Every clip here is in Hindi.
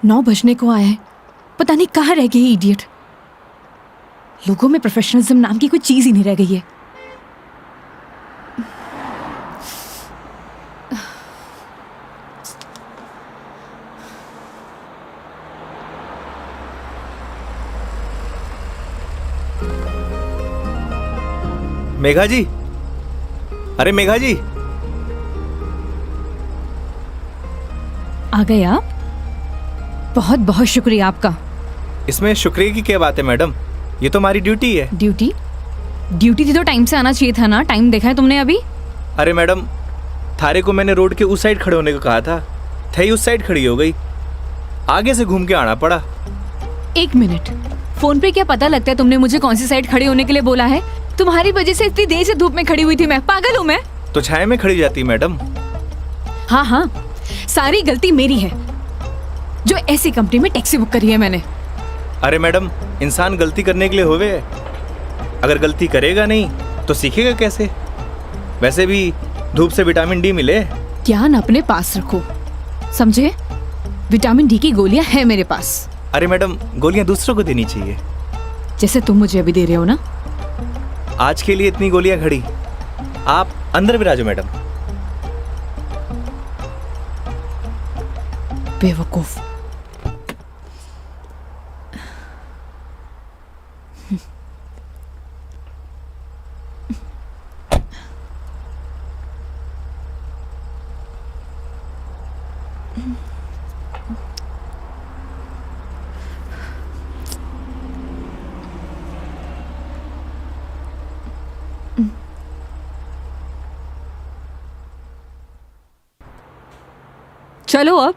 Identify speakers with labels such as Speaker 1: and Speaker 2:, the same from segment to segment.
Speaker 1: 9 बजने को आया है, पता नहीं कहाँ रह गई इडियट। लोगों में प्रोफेशनलिज्म नाम की कोई चीज ही नहीं रह गई है।
Speaker 2: मेघा जी, अरे मेघा जी,
Speaker 1: आ गए आप? बहुत बहुत शुक्रिया आपका।
Speaker 2: इसमें शुक्रिया की क्या बात है मैडम, ये तो हमारी ड्यूटी है।
Speaker 1: ड्यूटी? ड्यूटी थी तो टाइम से आना चाहिए था ना। टाइम देखा है तुमने अभी?
Speaker 2: अरे मैडम, थारे को मैंने रोड के उस साइड खड़े होने को कहा था, थई उस साइड खड़ी हो गई, आगे से घूम के आना पड़ा।
Speaker 1: 1 मिनट, फोन पे क्या पता लगता है तुमने मुझे कौन सी साइड खड़े होने के लिए बोला है? तुम्हारी वजह से इतनी देर से धूप में खड़ी हुई थी मैं। पागल हूँ मैं?
Speaker 2: तो छाया में खड़ी जाती मैडम।
Speaker 1: हाँ हाँ, सारी गलती मेरी है जो ऐसी कंपनी में टैक्सी बुक करी है मैंने।
Speaker 2: अरे मैडम, इंसान गलती करने के लिए होवे, अगर गलती करेगा नहीं तो सीखेगा कैसे? वैसे भी धूप से विटामिन डी मिले।
Speaker 1: ज्ञान अपने पास रखो, समझे? विटामिन डी की गोलियां हैं मेरे पास।
Speaker 2: अरे मैडम, गोलियां दूसरों को देनी चाहिए।
Speaker 1: जैसे तुम मुझे अभी दे रहे हो ना।
Speaker 2: आज के लिए इतनी गोलियां खड़ी, आप अंदर विराजो मैडम।
Speaker 1: बेवकूफ। चलो अब।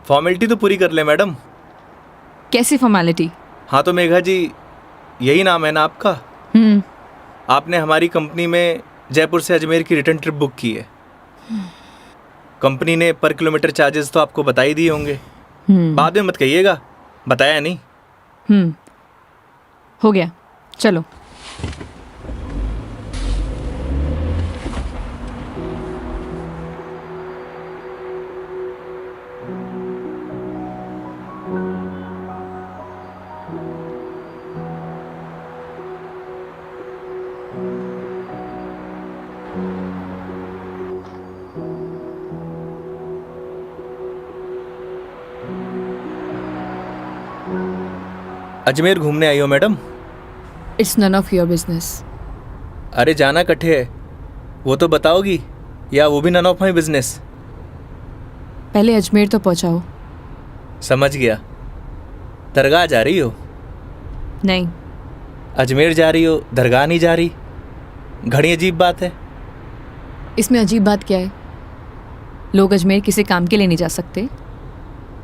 Speaker 2: फॉर्मेलिटी तो पूरी कर ले मैडम।
Speaker 1: कैसी फॉर्मेलिटी?
Speaker 2: हाँ तो मेघा जी, यही नाम है ना आपका? आपने हमारी कंपनी में जयपुर से अजमेर की रिटर्न ट्रिप बुक की है। कंपनी ने पर किलोमीटर चार्जेस तो आपको बता ही दिए होंगे। बाद में मत कहिएगा बताया नहीं।
Speaker 1: हो गया, चलो।
Speaker 2: अजमेर घूमने आई हो madam?
Speaker 1: It's none of your business.
Speaker 2: अरे जाना कट्ठे है, वो तो बताओगी, या वो भी नन ऑफ माई बिजनेस?
Speaker 1: पहले अजमेर तो पहुंचाओ।
Speaker 2: समझ गया। दरगाह जा रही हो?
Speaker 1: नहीं।
Speaker 2: अजमेर जा रही हो, दरगाह नहीं जा रही? घड़ी अजीब बात है।
Speaker 1: इसमें अजीब बात क्या है? लोग अजमेर किसी काम के लिए नहीं जा सकते,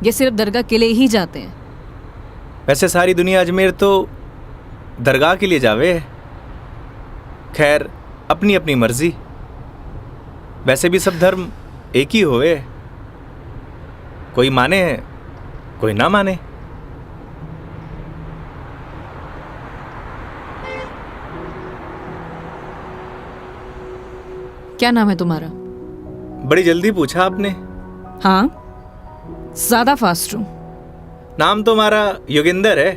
Speaker 1: ये सिर्फ दरगाह के लिए ही जाते हैं।
Speaker 2: वैसे सारी दुनिया अजमेर तो दरगाह के लिए जावे है। खैर, अपनी अपनी मर्जी। वैसे भी सब धर्म एक ही होवे, कोई माने कोई ना माने।
Speaker 1: क्या नाम है तुम्हारा?
Speaker 2: बड़ी जल्दी पूछा आपने।
Speaker 1: हाँ, ज्यादा फास्ट हूं।
Speaker 2: नाम तो हमारा योगेंद्र है,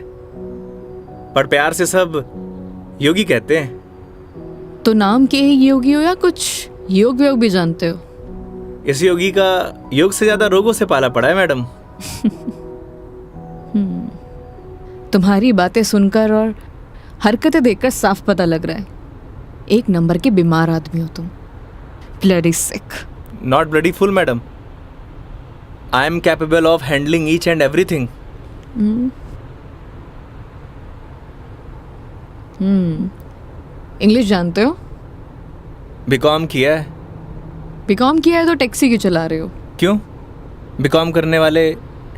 Speaker 2: पर प्यार से सब योगी कहते हैं।
Speaker 1: तो नाम के ही योगी हो या कुछ योग व्योग भी जानते हो?
Speaker 2: इस योगी का योग से ज्यादा रोगों से पाला पड़ा है मैडम।
Speaker 1: तुम्हारी बातें सुनकर और हरकतें देखकर साफ पता लग रहा है, एक नंबर के बीमार आदमी हो तुम। Bloody sick.
Speaker 2: Not bloody fool madam, I am capable of handling each and everything.
Speaker 1: English जानते हो?
Speaker 2: बीकॉम किया है।
Speaker 1: बीकॉम किया है तो टैक्सी क्यों चला रहे हो?
Speaker 2: क्यों, बीकॉम करने वाले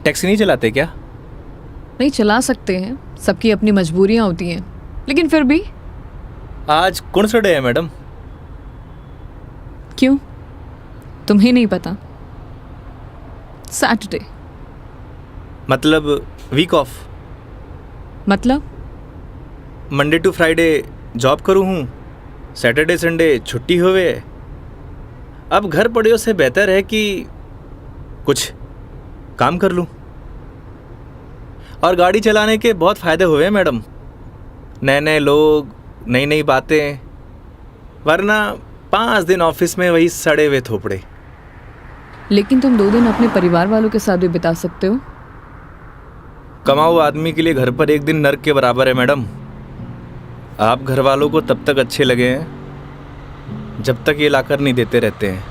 Speaker 2: टैक्सी नहीं चलाते क्या?
Speaker 1: नहीं, चला सकते हैं, सबकी अपनी मजबूरियां होती हैं, लेकिन फिर भी।
Speaker 2: आज कौन सा डे है मैडम?
Speaker 1: क्यों, तुम्हें नहीं पता? सैटरडे।
Speaker 2: मतलब वीक ऑफ?
Speaker 1: मतलब
Speaker 2: मंडे टू फ्राइडे जॉब करूँ हूँ, सैटरडे संडे छुट्टी होवे। अब घर पड़ियों से बेहतर है कि कुछ काम कर लूँ। और गाड़ी चलाने के बहुत फ़ायदे हुए हैं मैडम। नए नए लोग, नई नई बातें, वरना 5 दिन ऑफिस में वही सड़े हुए थोपड़े।
Speaker 1: लेकिन तुम 2 दिन अपने परिवार वालों के साथ भी बिता सकते हो।
Speaker 2: कमाऊ आदमी के लिए घर पर एक दिन नर्क के बराबर है मैडम। आप घर वालों को तब तक अच्छे लगे हैं जब तक ये लाकर नहीं देते रहते हैं।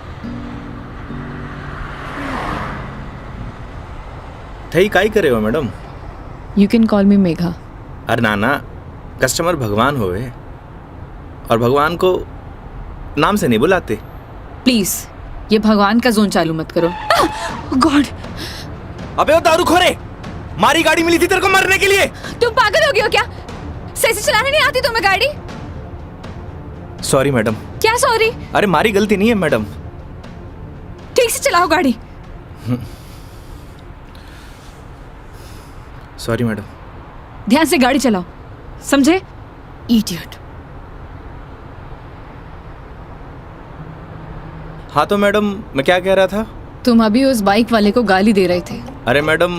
Speaker 2: थई काई करे हो मैडम?
Speaker 1: यू कैन कॉल मी मेघा।
Speaker 2: अरे नाना, कस्टमर भगवान होवे और भगवान को नाम से नहीं बुलाते।
Speaker 1: प्लीज ये भगवान का जोन चालू मत करो। गॉड!
Speaker 2: अबे वो दारूखोरे, मारी गाड़ी मिली थी तेरे को मरने के लिए।
Speaker 1: तुम पागल हो गए हो क्या? सही से चलाने नहीं आती तुम्हें गाड़ी?
Speaker 2: Sorry madam.
Speaker 1: क्या सॉरी?
Speaker 2: अरे मारी गलती नहीं है मैडम।
Speaker 1: ठीक से चलाओ गाड़ी।
Speaker 2: Sorry madam.
Speaker 1: ध्यान से गाड़ी चलाओ, समझे? इडियट।
Speaker 2: हाँ तो मैडम, मैं क्या कह रहा था?
Speaker 1: तुम अभी उस बाइक वाले को गाली दे रहे थे।
Speaker 2: अरे मैडम,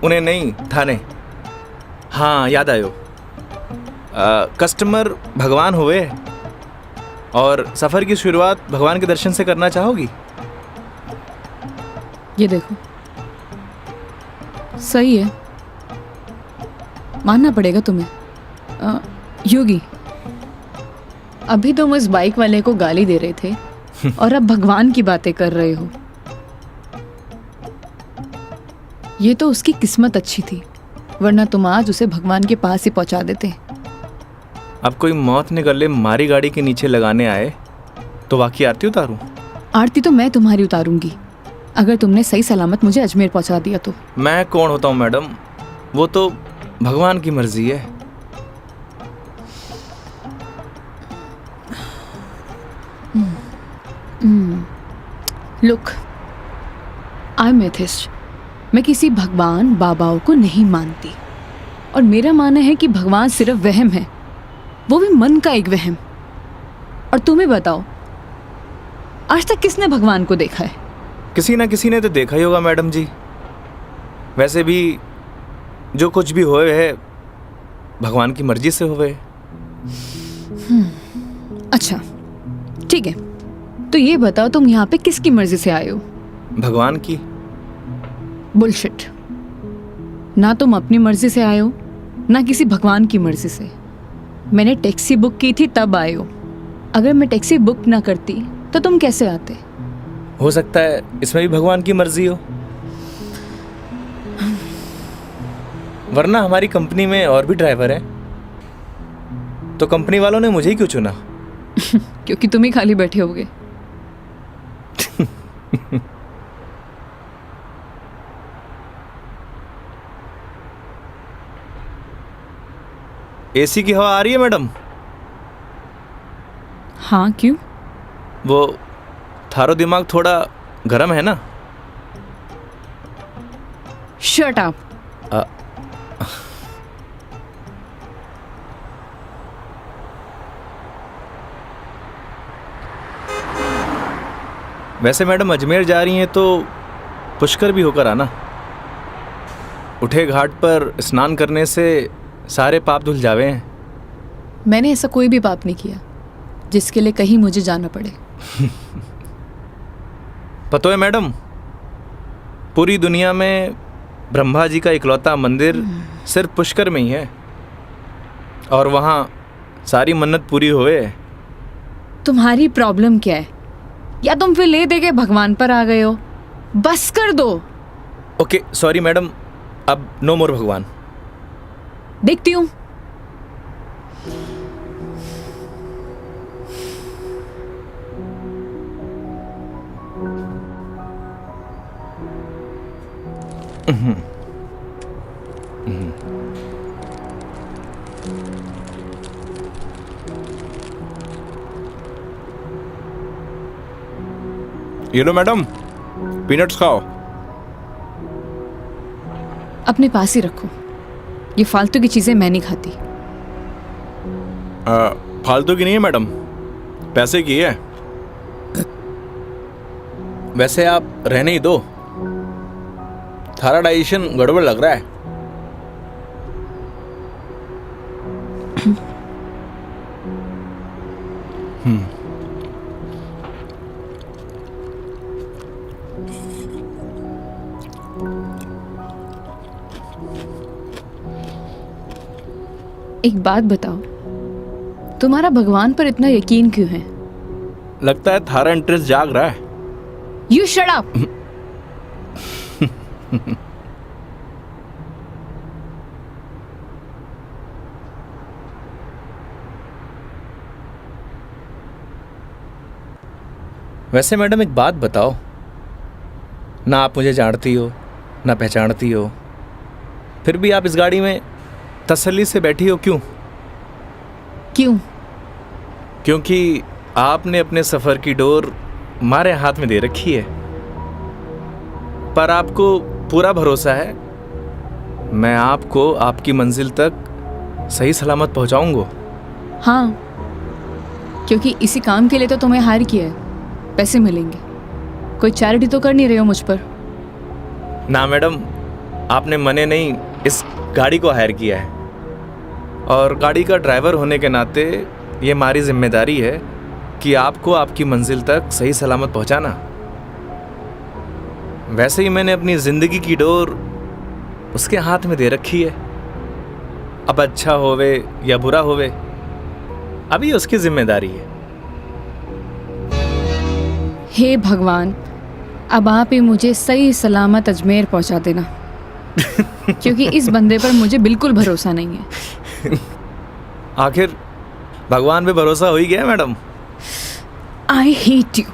Speaker 2: उन्हें नहीं, थाने। हाँ याद आयो। कस्टमर भगवान हुए और सफ़र की शुरुआत भगवान के दर्शन से करना चाहोगी?
Speaker 1: ये देखो, सही है, मानना पड़ेगा तुम्हें। योगी, अभी तुम उस बाइक वाले को गाली दे रहे थे और अब भगवान की बातें कर रहे हो। ये तो उसकी किस्मत अच्छी थी, वरना तुम आज उसे भगवान के पास ही पहुंचा देते।
Speaker 2: अब कोई मौत ने गले मारी गाड़ी के नीचे लगाने आए तो वाकई आरती उतारूं?
Speaker 1: आरती तो मैं तुम्हारी उतारूंगी अगर तुमने सही सलामत मुझे अजमेर पहुंचा दिया तो।
Speaker 2: मैं कौन होता हूँ मैडम, वो तो भगवान की मर्जी है।
Speaker 1: Look, I am atheist. मैं किसी भगवान बाबाओं को नहीं मानती और मेरा मानना है कि भगवान सिर्फ वहम है, वो भी मन का एक वहम। और तुम्हें बताओ, आज तक किसने भगवान को देखा है?
Speaker 2: किसी ना किसी ने तो देखा ही होगा मैडम जी। वैसे भी जो कुछ भी होए है भगवान की मर्जी से होए।
Speaker 1: अच्छा ठीक है, तो ये बताओ तुम यहाँ पे किसकी मर्जी से आए हो?
Speaker 2: भगवान की।
Speaker 1: बुलशिट। ना तुम अपनी मर्जी से आए हो ना किसी भगवान की मर्जी से। मैंने टैक्सी बुक की थी तब आए हो। अगर मैं टैक्सी बुक ना करती तो तुम कैसे आते?
Speaker 2: हो सकता है इसमें भी भगवान की मर्जी हो, वरना हमारी कंपनी में और भी ड्राइवर हैं, तो कंपनी वालों ने मुझे ही क्यों चुना?
Speaker 1: क्योंकि तुम ही खाली बैठे होगे।
Speaker 2: एसी की हवा आ रही है मैडम?
Speaker 1: हाँ क्यों?
Speaker 2: वो थारो दिमाग थोड़ा गर्म है ना?
Speaker 1: Shut up.
Speaker 2: वैसे मैडम अजमेर जा रही हैं तो पुष्कर भी होकर आना। उठे घाट पर स्नान करने से सारे पाप धुल जावे हैं।
Speaker 1: मैंने ऐसा कोई भी पाप नहीं किया जिसके लिए कहीं मुझे जाना पड़े।
Speaker 2: पता है मैडम, पूरी दुनिया में ब्रह्मा जी का इकलौता मंदिर सिर्फ पुष्कर में ही है और वहाँ सारी मन्नत पूरी हुए।
Speaker 1: तुम्हारी प्रॉब्लम क्या है? या तुम फिर ले दे के भगवान पर आ गए हो? बस कर दो।
Speaker 2: ओके सॉरी मैडम, अब नो मोर भगवान।
Speaker 1: देखती हूँ।
Speaker 2: ये लो मैडम, पीनट्स खाओ।
Speaker 1: अपने पास ही रखो, ये फालतू की चीजें मैं नहीं खाती।
Speaker 2: फालतू की नहीं है मैडम, पैसे की है। वैसे आप रहने ही दो, थारा डाइजेशन गड़बड़ लग रहा है।
Speaker 1: एक बात बताओ, तुम्हारा भगवान पर इतना यकीन क्यों है?
Speaker 2: लगता है थारा इंटरेस्ट जाग रहा है।
Speaker 1: You shut up.
Speaker 2: वैसे मैडम एक बात बताओ, ना आप मुझे जानती हो ना पहचानती हो, फिर भी आप इस गाड़ी में तसल्ली से बैठी हो क्यों?
Speaker 1: क्यों?
Speaker 2: क्योंकि आपने अपने सफ़र की डोर हमारे हाथ में दे रखी है। पर आपको पूरा भरोसा है मैं आपको आपकी मंजिल तक सही सलामत पहुंचाऊंगा।
Speaker 1: हाँ, क्योंकि इसी काम के लिए तो तुम्हें हायर किया है, पैसे मिलेंगे। कोई चैरिटी तो कर नहीं रहे हो मुझ पर?
Speaker 2: ना मैडम, आपने मने नहीं इस गाड़ी को हायर किया है, और गाड़ी का ड्राइवर होने के नाते ये हमारी जिम्मेदारी है कि आपको आपकी मंजिल तक सही सलामत पहुंचाना। वैसे ही मैंने अपनी ज़िंदगी की डोर उसके हाथ में दे रखी है। अब अच्छा होवे या बुरा होवे, अभी उसकी जिम्मेदारी है।
Speaker 1: हे भगवान, अब आप ही मुझे सही सलामत अजमेर पहुंचा देना। क्योंकि इस बंदे पर मुझे बिल्कुल भरोसा नहीं है।
Speaker 2: आखिर भगवान पे भरोसा हो ही गया madam.
Speaker 1: I hate you.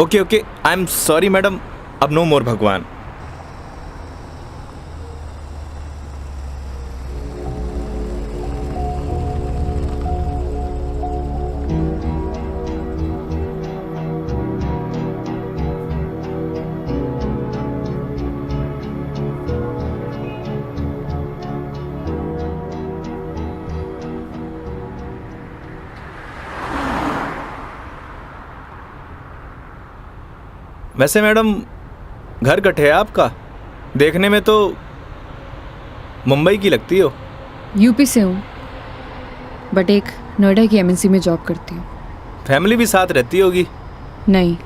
Speaker 2: Okay okay, I am sorry madam, अब नो मोर भगवान। वैसे मैडम, घर कट है आपका? देखने में तो मुंबई की लगती हो।
Speaker 1: यूपी से हूँ, बट एक नोएडा की एमएनसी में जॉब करती हूँ।
Speaker 2: फैमिली भी साथ रहती होगी?
Speaker 1: नहीं,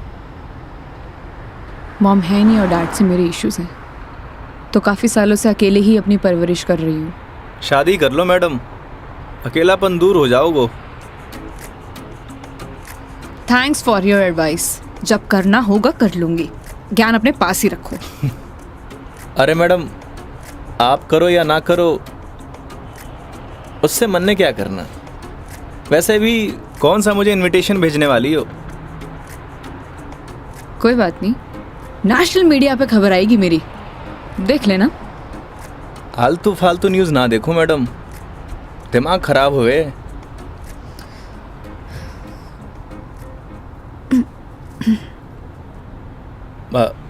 Speaker 1: मॉम है नहीं और डैड से मेरे इश्यूज हैं, तो काफ़ी सालों से अकेले ही अपनी परवरिश कर रही हूँ।
Speaker 2: शादी कर लो मैडम, अकेलापन दूर हो जाओगे।
Speaker 1: Thanks for your advice. जब करना होगा कर लूँगी, ज्ञान अपने पास ही रखो।
Speaker 2: अरे मैडम, आप करो या ना करो, उससे मन ने क्या करना। वैसे भी कौन सा मुझे इनविटेशन भेजने वाली हो?
Speaker 1: कोई बात नहीं, नेशनल मीडिया पे खबर आएगी मेरी, देख लेना।
Speaker 2: आलतू फालतू न्यूज़ ना देखो मैडम, दिमाग खराब हुए।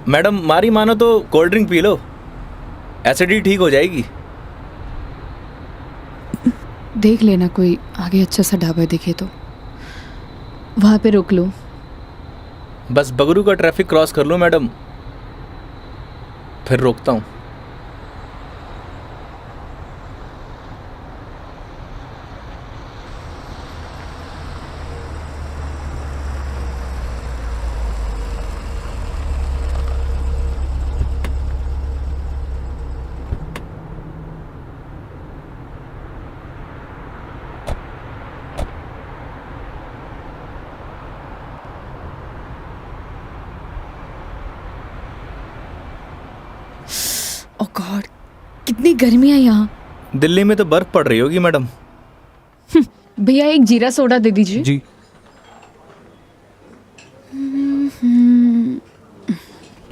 Speaker 2: मैडम, मारी मानो तो cold drink P low, acidity ठीक हो जाएगी।
Speaker 1: देख लेना कोई आगे अच्छा सा ढाबा दिखे तो वहाँ पे रोक लो।
Speaker 2: बस बगरू का ट्रैफिक क्रॉस कर लो मैडम, फिर रोकता हूँ।
Speaker 1: ओह गॉड, कितनी गर्मी है यहाँ।
Speaker 2: दिल्ली में तो बर्फ पड़ रही होगी मैडम।
Speaker 1: भैया एक जीरा सोडा दे दीजिए।
Speaker 3: जी।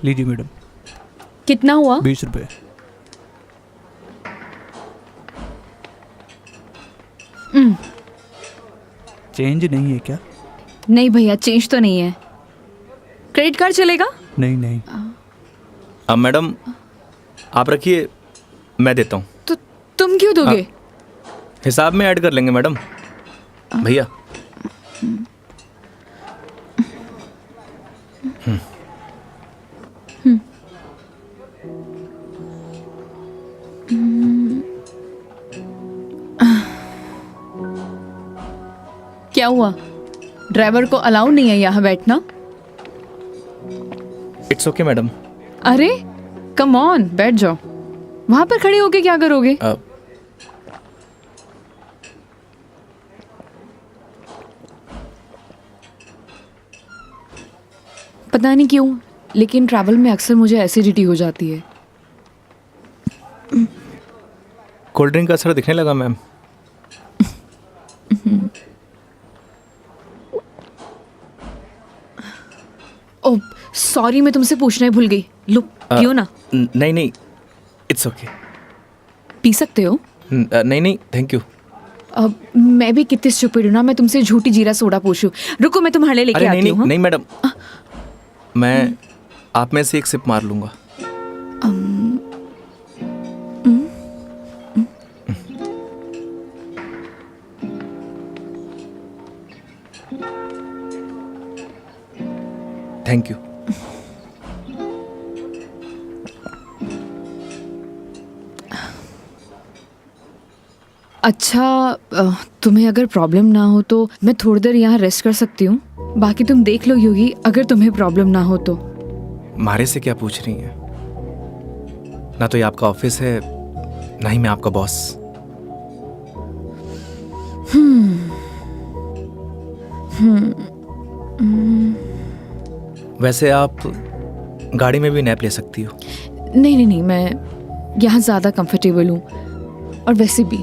Speaker 3: लीजिए मैडम।
Speaker 1: कितना हुआ?
Speaker 3: 20 रुपये। चेंज नहीं है क्या?
Speaker 1: नहीं भैया, चेंज तो नहीं है। क्रेडिट कार्ड चलेगा?
Speaker 3: नहीं नहीं।
Speaker 2: अब मैडम आप रखिए, मैं देता हूँ।
Speaker 1: तो तुम क्यों दोगे?
Speaker 2: हिसाब में ऐड कर लेंगे मैडम। भैया
Speaker 1: क्या हुआ? ड्राइवर को अलाउ नहीं है यहाँ बैठना?
Speaker 2: It's okay madam.
Speaker 1: अरे कम ऑन, बैठ जाओ। वहां पर खड़े होके क्या करोगे? पता नहीं क्यों, लेकिन ट्रैवल में अक्सर मुझे एसिडिटी हो जाती है।
Speaker 2: कोल्ड ड्रिंक का असर दिखने लगा मैम।
Speaker 1: ओह सॉरी, मैं तुमसे पूछना ही भूल गई। लो पियो ना।
Speaker 2: नहीं नहीं, इट्स ओके।
Speaker 1: पी सकते हो।
Speaker 2: नहीं नहीं, थैंक यू।
Speaker 1: अब मैं भी कितनी स्टूपिड हूँ ना, मैं तुमसे झूठी जीरा सोडा पूछूं। रुको मैं तुम्हारे लिए लेके
Speaker 2: अरे नहीं
Speaker 1: आती हूँ।
Speaker 2: नहीं नहीं मैडम, मैं आप में से एक सिप मार लूंगा। Thank you.
Speaker 1: अच्छा, तुम्हें अगर प्रॉब्लम ना हो तो मैं थोड़ी देर यहाँ रेस्ट कर सकती हूँ। बाकी तुम देख लो योगी, अगर तुम्हें प्रॉब्लम ना हो तो।
Speaker 2: मारे से क्या पूछ रही हैं? ना तो ये आपका ऑफिस है, ना ही मैं आपका बॉस। वैसे आप गाड़ी में भी नैप ले सकती हो।
Speaker 1: नहीं नहीं नहीं, मैं यहाँ ज़्यादा कंफर्टेबल हूँ। और वैसे भी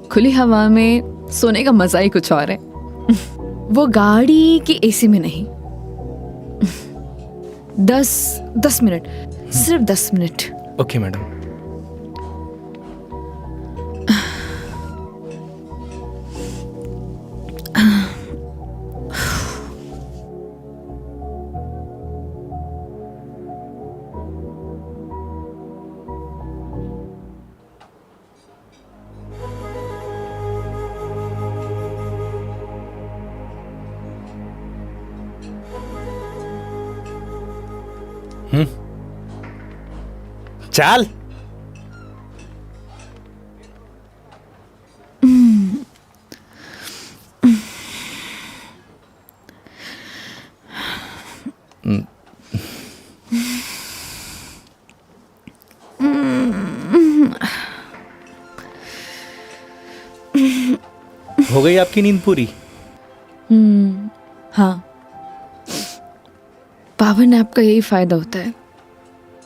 Speaker 1: खुली हवा में सोने का मज़ा ही कुछ और है। वो गाड़ी की एसी में नहीं। 10 मिनट, सिर्फ 10 मिनट।
Speaker 2: Okay madam. चल। हो गई आपकी नींद पूरी?
Speaker 1: हाँ, पावर नैप का यही फायदा होता है,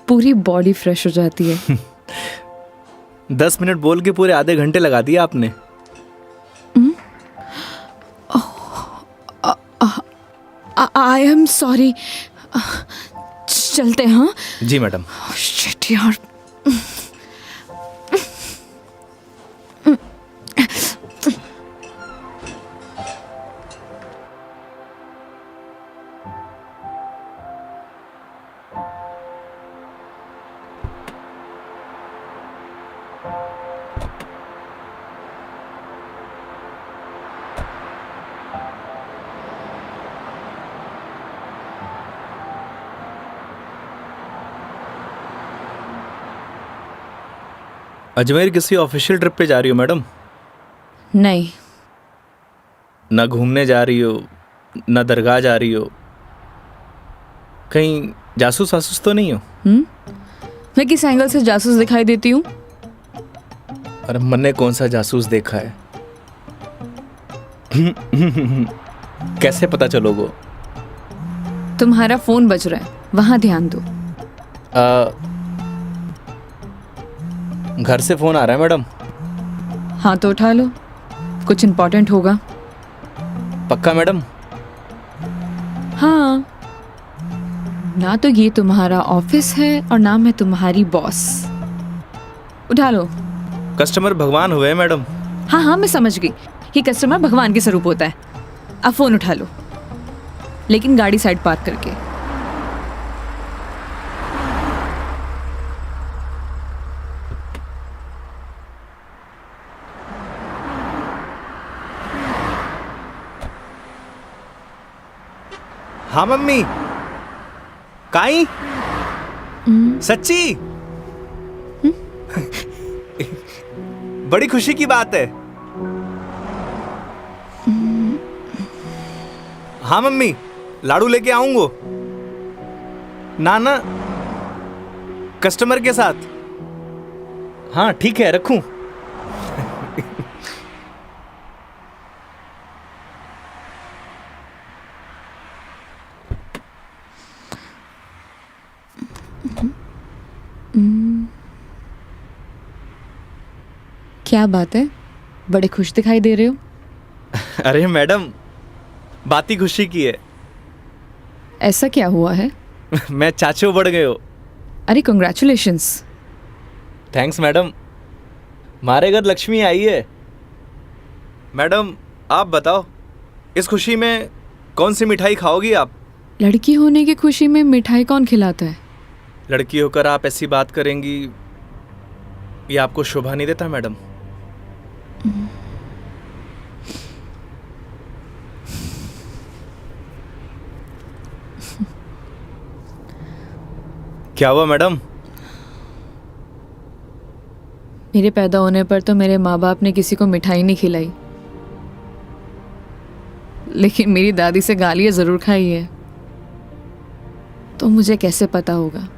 Speaker 1: पूरी बॉडी फ्रेश हो जाती है।
Speaker 2: 10 मिनट बोल के पूरे आधे घंटे लगा दिए आपने।
Speaker 1: आई एम सॉरी। चलते हैं। हाँ
Speaker 2: जी मैडम।
Speaker 1: शिट यार।
Speaker 2: अजमेर किसी ऑफिशियल ट्रिप पे जा रही हो मैडम?
Speaker 1: नहीं।
Speaker 2: ना घूमने जा रही हो, ना दरगाह जा रही हो, कहीं जासूस वासूस तो नहीं हो?
Speaker 1: मैं किस एंगल से जासूस दिखाई देती हूँ?
Speaker 2: अरे मैंने कौन सा जासूस देखा है? कैसे पता चलोगे?
Speaker 1: तुम्हारा फोन बज रहा है, वहां ध्यान दो।
Speaker 2: घर से फोन आ रहा है मैडम।
Speaker 1: हाँ तो उठा लो, कुछ इम्पोर्टेंट होगा।
Speaker 2: पक्का मैडम?
Speaker 1: हाँ, ना तो ये तुम्हारा ऑफिस है और ना मैं तुम्हारी बॉस। उठा लो।
Speaker 2: कस्टमर भगवान हुए मैडम।
Speaker 1: हाँ हाँ मैं समझ गई, ये कस्टमर भगवान के स्वरूप होता है। अब फोन उठा लो, लेकिन गाड़ी साइड पार्क करके।
Speaker 2: हाँ मम्मी। काई? सच्ची? बड़ी खुशी की बात है। हाँ मम्मी, लाडू लेके आऊंगो। ना ना, कस्टमर के साथ। हाँ ठीक है, रखूं।
Speaker 1: क्या बात है, बड़े खुश दिखाई दे रहे हो।
Speaker 2: अरे मैडम, बात ही खुशी की है।
Speaker 1: ऐसा क्या हुआ है?
Speaker 2: मैं चाचू बढ़ गए हो।
Speaker 1: अरे कंग्रेचुलेशंस।
Speaker 2: थैंक्स मैडम, हमारे घर लक्ष्मी आई है। मैडम आप बताओ, इस खुशी में कौन सी मिठाई खाओगी आप?
Speaker 1: लड़की होने की खुशी में मिठाई कौन खिलाता है?
Speaker 2: लड़की होकर आप ऐसी बात करेंगी, ये आपको शोभा नहीं देता मैडम। क्या हुआ मैडम?
Speaker 1: मेरे पैदा होने पर तो मेरे माँ बाप ने किसी को मिठाई नहीं खिलाई, लेकिन मेरी दादी से गालियाँ ज़रूर खाई है। तो मुझे कैसे पता होगा?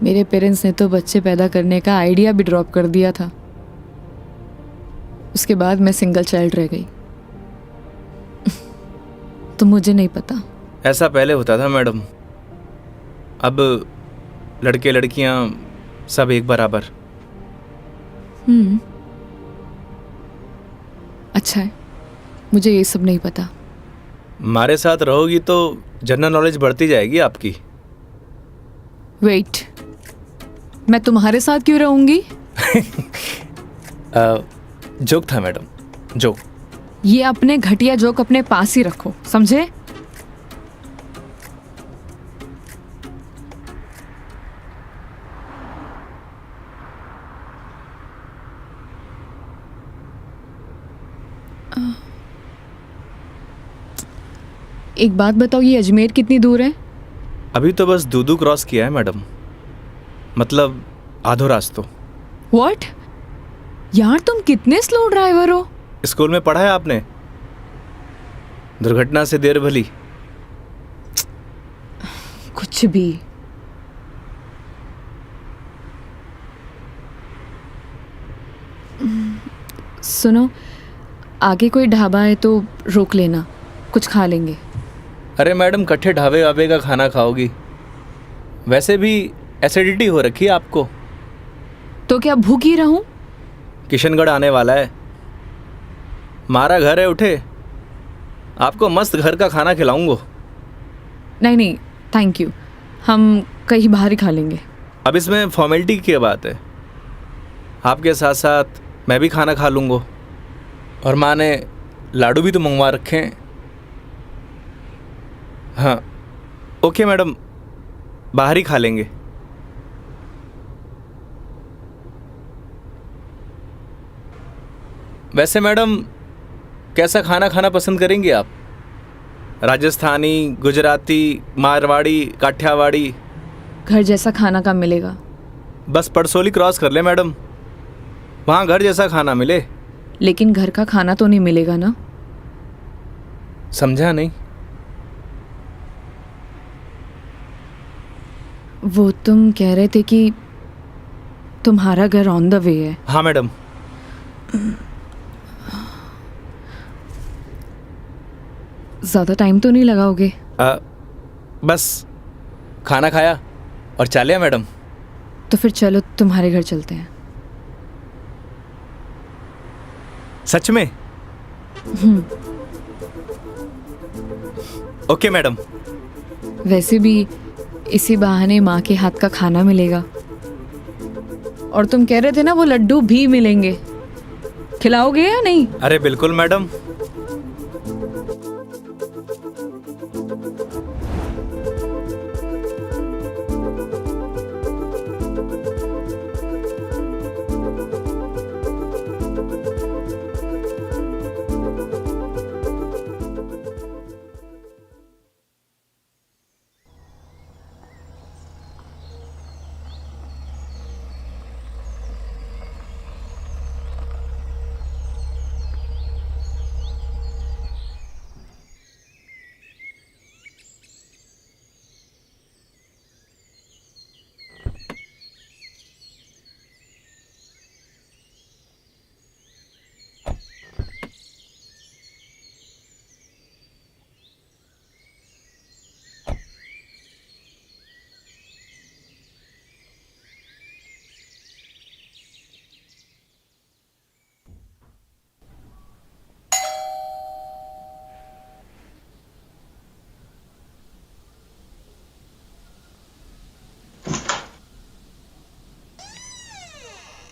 Speaker 1: मेरे पेरेंट्स ने तो बच्चे पैदा करने का आइडिया भी ड्रॉप कर दिया था। उसके बाद मैं सिंगल चाइल्ड रह गई। तो मुझे नहीं पता।
Speaker 2: ऐसा पहले होता था मैडम, अब लड़के लड़कियां सब एक बराबर।
Speaker 1: अच्छा है, मुझे ये सब नहीं पता।
Speaker 2: हमारे साथ रहोगी तो जनरल नॉलेज बढ़ती जाएगी आपकी।
Speaker 1: वेट, मैं तुम्हारे साथ क्यों रहूंगी?
Speaker 2: जोक था मैडम, जोक।
Speaker 1: ये अपने घटिया जोक अपने पास ही रखो, समझे? एक बात बताओ, ये अजमेर कितनी दूर है?
Speaker 2: अभी तो बस दूदू क्रॉस किया है मैडम, मतलब आधो रास्तों।
Speaker 1: व्हाट? यार तुम कितने स्लो ड्राइवर हो।
Speaker 2: स्कूल में पढ़ा है आपने, दुर्घटना से देर भली।
Speaker 1: कुछ भी। सुनो, आगे कोई ढाबा है तो रोक लेना, कुछ खा लेंगे।
Speaker 2: अरे मैडम, कट्ठे ढाबे वाबे का खाना खाओगी? वैसे भी एसिडिटी हो रखी है आपको।
Speaker 1: तो क्या भूखी रहूं?
Speaker 2: किशनगढ़ आने वाला है, हमारा घर है, उठे आपको मस्त घर का खाना खिलाऊंगा।
Speaker 1: नहीं नहीं, थैंक यू, हम कहीं बाहर ही खा लेंगे।
Speaker 2: अब इसमें फॉर्मेलिटी की बात है, आपके साथ साथ मैं भी खाना खा लूँगा। और माँ ने लाडू भी तो मंगवा रखे हैं। हाँ ओके मैडम, बाहर ही खा लेंगे। वैसे मैडम, कैसा खाना खाना पसंद करेंगी आप? राजस्थानी, गुजराती, मारवाड़ी, काठियावाड़ी?
Speaker 1: घर जैसा खाना कहाँ मिलेगा?
Speaker 2: बस पड़सोली क्रॉस कर ले मैडम, वहाँ घर जैसा खाना मिले।
Speaker 1: लेकिन घर का खाना तो नहीं मिलेगा ना?
Speaker 2: समझा नहीं।
Speaker 1: वो तुम कह रहे थे कि तुम्हारा घर ऑन द वे है।
Speaker 2: हाँ मैडम।
Speaker 1: ज़्यादा टाइम तो नहीं लगाओगे?
Speaker 2: बस खाना खाया और चालिया मैडम।
Speaker 1: तो फिर चलो तुम्हारे घर चलते हैं।
Speaker 2: सच में? Okay madam.
Speaker 1: वैसे भी इसी बहाने माँ के हाथ का खाना मिलेगा। और तुम कह रहे थे ना वो लड्डू भी मिलेंगे, खिलाओगे या नहीं?
Speaker 2: अरे बिल्कुल मैडम।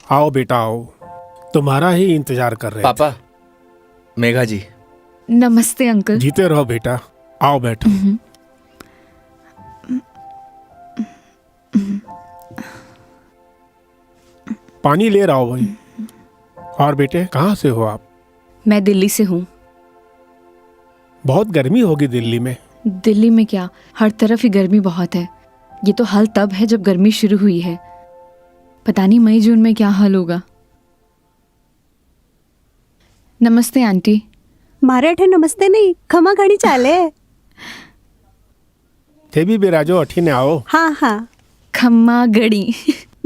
Speaker 4: आओ बेटा आओ, तुम्हारा ही इंतजार कर रहे थे।
Speaker 2: पापा, मेघा जी।
Speaker 1: नमस्ते अंकल।
Speaker 4: जीते रहो बेटा, आओ बैठो। पानी ले रहा हो भाई। और बेटे कहाँ से हो आप?
Speaker 1: मैं दिल्ली से हूँ।
Speaker 4: बहुत गर्मी होगी दिल्ली में।
Speaker 1: दिल्ली में क्या, हर तरफ ही गर्मी बहुत है। ये तो हाल तब है जब गर्मी शुरू हुई है। पता नहीं मई जून में क्या हाल होगा। नमस्ते आंटी।
Speaker 5: મારે નમસ્તે નહીં, ખમા ઘણી ચાલે.
Speaker 4: थे भी बिराजो अठीने आओ।
Speaker 5: હા હા
Speaker 1: खम्मा गड़ी।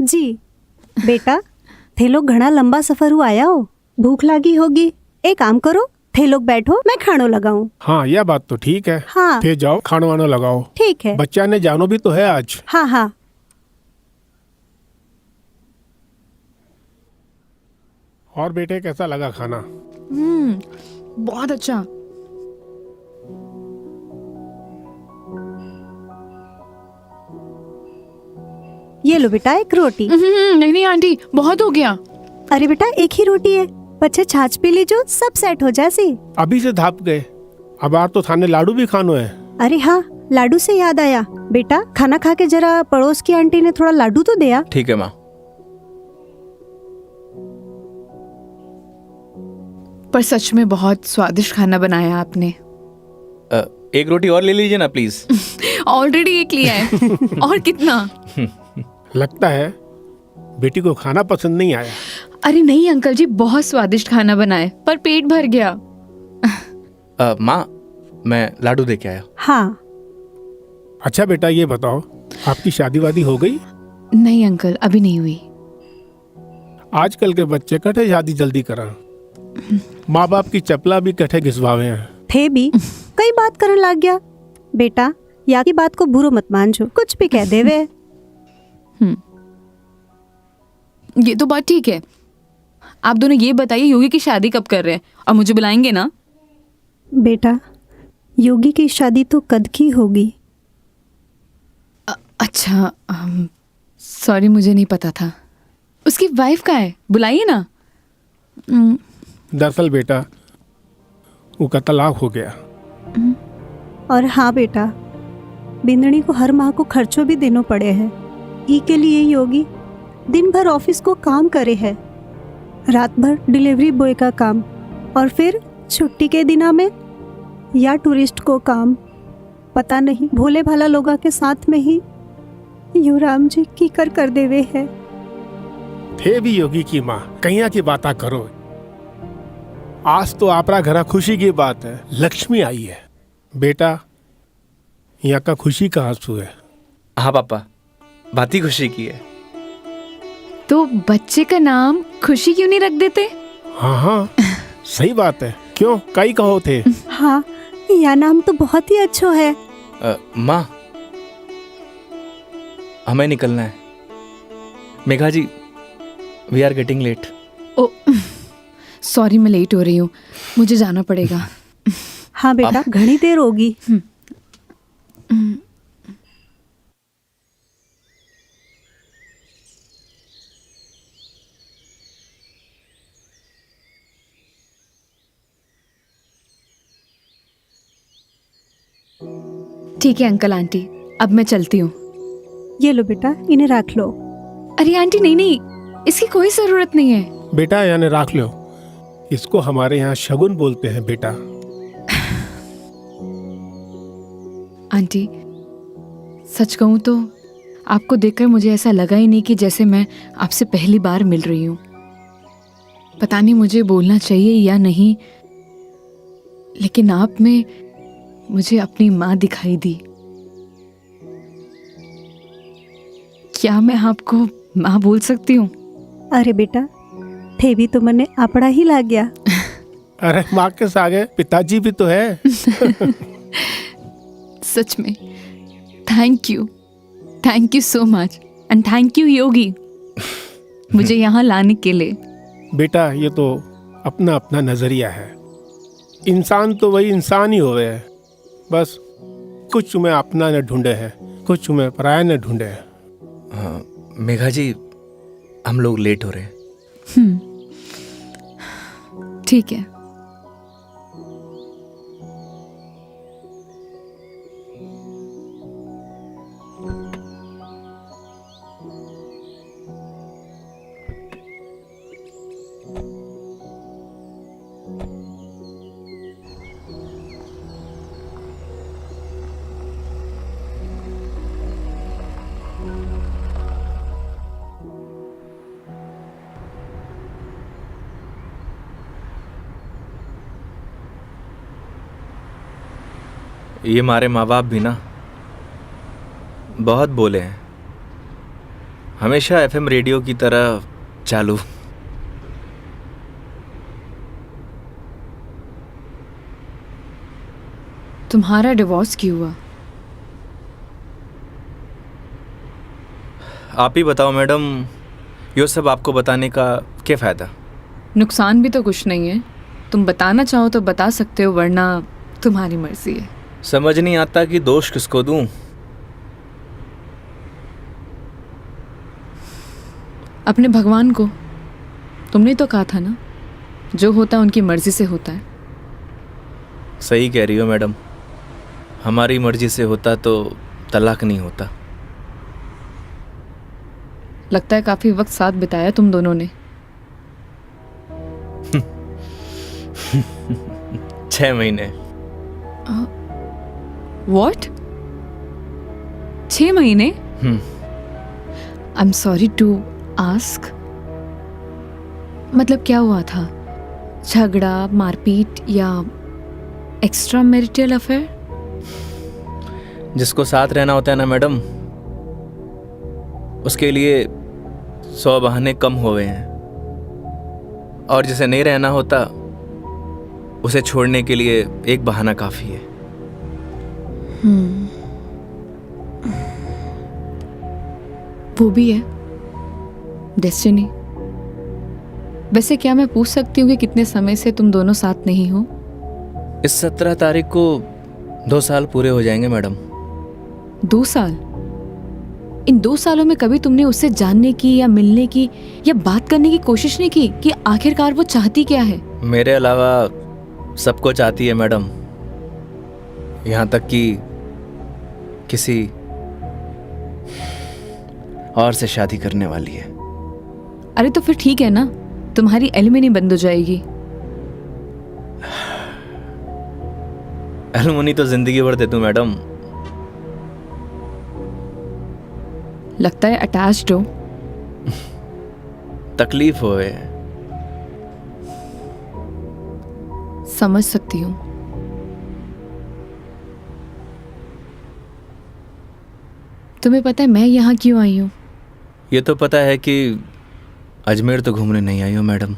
Speaker 5: जी बेटा, थे लोग घना लंबा सफर हुआ आया हो, भूख लागी होगी। एक काम करो, थे लोग बैठो, मैं खानो लगाऊं।
Speaker 4: हाँ यह बात तो ठीक है।
Speaker 5: हाँ
Speaker 4: फिर जाओ खानो वानो लगाओ।
Speaker 5: ठीक है।
Speaker 4: बच्चा ने जानो भी तो है आज।
Speaker 5: हाँ हाँ
Speaker 4: और बेटे कैसा लगा खाना?
Speaker 1: बहुत अच्छा।
Speaker 5: ये लो बेटा एक रोटी।
Speaker 1: नहीं नहीं आंटी, बहुत हो गया।
Speaker 5: अरे बेटा एक ही रोटी है, बच्चे छाछ पी लीजो, सब सेट हो जासी।
Speaker 4: अभी से धाप गए, अब आज तो थाने लाडू भी खानो है।
Speaker 5: अरे हाँ, लाडू से याद आया, बेटा खाना खा के जरा पड़ोस की आंटी ने थोड़ा लाडू तो दिया।
Speaker 2: ठीक है माँ।
Speaker 1: पर सच में बहुत स्वादिष्ट खाना बनाया आपने।
Speaker 2: एक रोटी और ले लीजिए ना प्लीज।
Speaker 1: ऑलरेडी एक लिया है। और कितना?
Speaker 4: लगता है बेटी को खाना पसंद नहीं आया।
Speaker 1: अरे नहीं अंकल जी, बहुत स्वादिष्ट खाना बनाए, पर पेट भर गया।
Speaker 2: माँ, मैं लाडू दे के आया।
Speaker 5: हाँ
Speaker 4: अच्छा बेटा ये बताओ, आपकी शादी वादी हो गई?
Speaker 1: नहीं अंकल, अभी नहीं हुई।
Speaker 4: आजकल के बच्चे कटे शादी जल्दी करा, माँ बाप की चपला भी कटे घिसवावे हैं।
Speaker 5: थे भी कई बात करन लग गया। बेटा या की बात को बुरो मत मानजो, कुछ भी कह देवे।
Speaker 1: ये तो बात ठीक है। आप दोनों ये बताइए, योगी की शादी कब कर रहे हैं और मुझे बुलाएंगे ना?
Speaker 5: बेटा योगी की शादी तो कद की होगी।
Speaker 1: अच्छा, सॉरी, मुझे नहीं पता था। उसकी वाइफ का है, बुलाइए ना।
Speaker 4: दरअसल बेटा उसका तलाक हो गया।
Speaker 5: और हाँ बेटा, बिंदनी को हर माह को खर्चों भी देना पड़े है। ई के लिए योगी दिन भर ऑफिस को काम करे है, रात भर डिलीवरी बॉय का काम, और फिर छुट्टी के दिना में या टूरिस्ट को काम। पता नहीं भोले भाला लोगा के साथ में ही यू राम जी की कर देवे है।
Speaker 4: थे भी योगी की माँ, कहिया की बात करो। आज तो आपरा घरा खुशी की बात है, लक्ष्मी आई है। बेटा यहाँ का खुशी का आंसू है।
Speaker 2: हाँ पापा, बात ही खुशी की है।
Speaker 1: तो बच्चे का नाम खुशी क्यों नहीं रख देते?
Speaker 4: हाँ हाँ सही बात है, क्यों कई कहो थे।
Speaker 5: हाँ यह नाम तो बहुत ही अच्छा है।
Speaker 2: माँ, हमें निकलना है। Megha ji, we are getting late.
Speaker 1: Oh sorry, मैं लेट हो रही हूँ, मुझे जाना पड़ेगा।
Speaker 5: हाँ बेटा घनी देर होगी।
Speaker 1: ठीक है अंकल आंटी, अब मैं चलती हूँ।
Speaker 5: ये लो बेटा, इन्हें रख लो।
Speaker 1: अरे आंटी नहीं नहीं, इसकी कोई जरूरत नहीं है।
Speaker 4: बेटा यानी रख लो, इसको हमारे यहाँ शगुन बोलते हैं बेटा।
Speaker 1: आंटी सच कहूँ तो आपको देखकर मुझे ऐसा लगा ही नहीं कि जैसे मैं आपसे पहली बार मिल रही हूँ। पता नहीं मुझे बोलना चाहिए या नहीं, लेकिन आप में मुझे अपनी माँ दिखाई दी। क्या मैं आपको माँ बोल सकती हूँ?
Speaker 5: अरे बेटा, थे भी तो मने अपना ही लग गया।
Speaker 4: अरे माँ के सागे पिताजी भी तो है।
Speaker 1: सच में thank you so much, and thank you Yogi मुझे यहाँ लाने के लिए।
Speaker 4: बेटा ये तो अपना अपना नजरिया है, इंसान तो वही इंसान ही होवे है। बस कुछ में अपना न ढूंढे है, कुछ में पराया न ढूंढे है।
Speaker 2: मेघा जी, हम लोग लेट हो रहे हैं।
Speaker 1: ठीक है।
Speaker 2: ये हमारे माँ बाप भी ना बहुत बोले हैं, हमेशा एफएम रेडियो की तरह चालू।
Speaker 1: तुम्हारा डिवोर्स क्यों हुआ?
Speaker 2: आप ही बताओ मैडम, ये सब आपको बताने का क्या फ़ायदा?
Speaker 1: नुकसान भी तो कुछ नहीं है। तुम बताना चाहो तो बता सकते हो, वरना तुम्हारी मर्जी है।
Speaker 2: समझ नहीं आता कि दोष किसको दूं।
Speaker 1: अपने भगवान को। तुमने तो कहा था ना, जो होता है उनकी मर्जी से होता है।
Speaker 2: सही कह रही हो मैडम, हमारी मर्जी से होता तो तलाक नहीं होता।
Speaker 1: लगता है काफी वक्त साथ बिताया तुम दोनों ने।
Speaker 2: 6 महीने।
Speaker 1: What? 6 महीने? I am sorry to ask, मतलब क्या हुआ था? झगड़ा, मारपीट या एक्स्ट्रा मैरिटल अफेयर?
Speaker 2: जिसको साथ रहना होता है ना मैडम, उसके लिए 100 बहाने कम हो गए हैं, और जिसे नहीं रहना होता उसे छोड़ने के लिए एक बहाना काफ़ी है।
Speaker 1: वो भी है डेस्टिनी। वैसे क्या मैं पूछ सकती हूँ कि कितने समय से तुम दोनों साथ नहीं हो?
Speaker 2: इस 17 तारीख को 2 साल पूरे हो जाएंगे मैडम।
Speaker 1: 2 साल? इन 2 सालों में कभी तुमने उससे जानने की या मिलने की या बात करने की कोशिश नहीं की कि आखिरकार वो चाहती क्या है?
Speaker 2: मेरे अलावा सबको चाहती है मैडम, यहाँ तक कि किसी और से शादी करने वाली है।
Speaker 1: अरे तो फिर ठीक है ना, तुम्हारी एलिमनी बंद हो जाएगी।
Speaker 2: एलुमनी तो जिंदगी भर दे दूं मैडम।
Speaker 1: लगता है अटैच्ड हो।
Speaker 2: तकलीफ होए।
Speaker 1: समझ सकती हूँ। तुम्हें पता है मैं यहाँ क्यों आई हूँ?
Speaker 2: ये तो पता है कि अजमेर तो घूमने नहीं आई हो मैडम।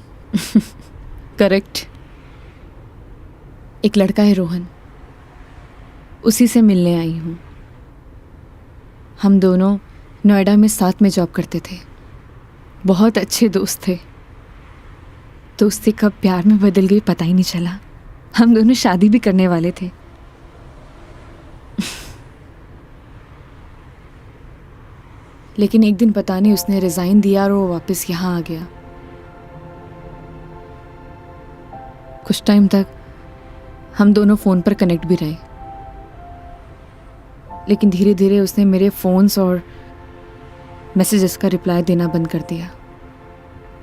Speaker 1: करेक्ट। एक लड़का है रोहन, उसी से मिलने आई हूँ। हम दोनों नोएडा में साथ में जॉब करते थे, बहुत अच्छे दोस्त थे। दोस्ती कब प्यार में बदल गई पता ही नहीं चला। हम दोनों शादी भी करने वाले थे। लेकिन एक दिन पता नहीं उसने रिजाइन दिया और वो वापस यहाँ आ गया। कुछ टाइम तक हम दोनों फ़ोन पर कनेक्ट भी रहे, लेकिन धीरे धीरे उसने मेरे फ़ोन्स और मैसेजेस का रिप्लाई देना बंद कर दिया,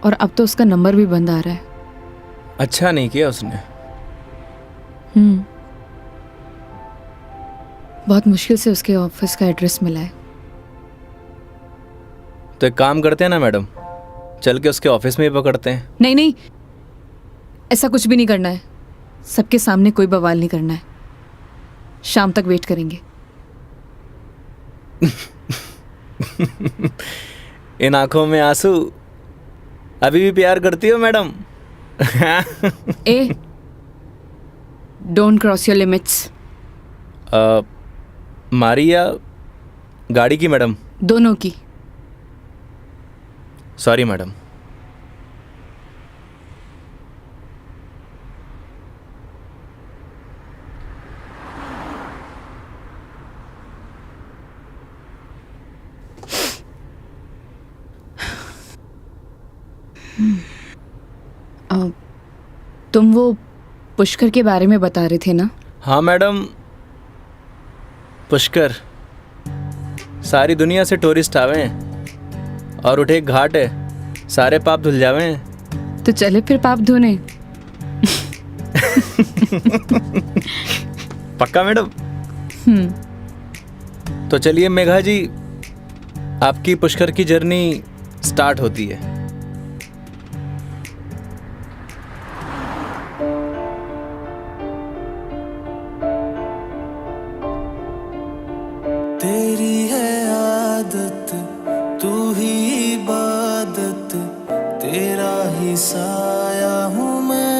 Speaker 1: और अब तो उसका नंबर भी बंद आ रहा है।
Speaker 2: अच्छा नहीं किया उसने।
Speaker 1: बहुत मुश्किल से उसके ऑफिस का एड्रेस मिला है।
Speaker 2: तो एक काम करते हैं ना मैडम, चल के उसके ऑफिस में ही पकड़ते हैं।
Speaker 1: नहीं नहीं, ऐसा कुछ भी नहीं करना है। सबके सामने कोई बवाल नहीं करना है। शाम तक वेट करेंगे।
Speaker 2: इन आंखों में आंसू, अभी भी प्यार करती हो madam?
Speaker 1: A, don't cross your limits.
Speaker 2: मारी या गाड़ी की मैडम?
Speaker 1: दोनों की।
Speaker 2: Sorry madam.
Speaker 1: तुम वो पुष्कर के बारे में बता रहे थे ना?
Speaker 2: हाँ मैडम, पुष्कर सारी दुनिया से टूरिस्ट आवे हैं और उठे एक घाट है, सारे पाप धुल जावे हैं।
Speaker 1: तो चले फिर पाप धोने।
Speaker 2: पक्का मैडम? तो चलिए मेघा जी, आपकी पुष्कर की जर्नी स्टार्ट होती है।
Speaker 6: तेरी है आदत, तू ही इबादत, तेरा ही साया हूँ मैं।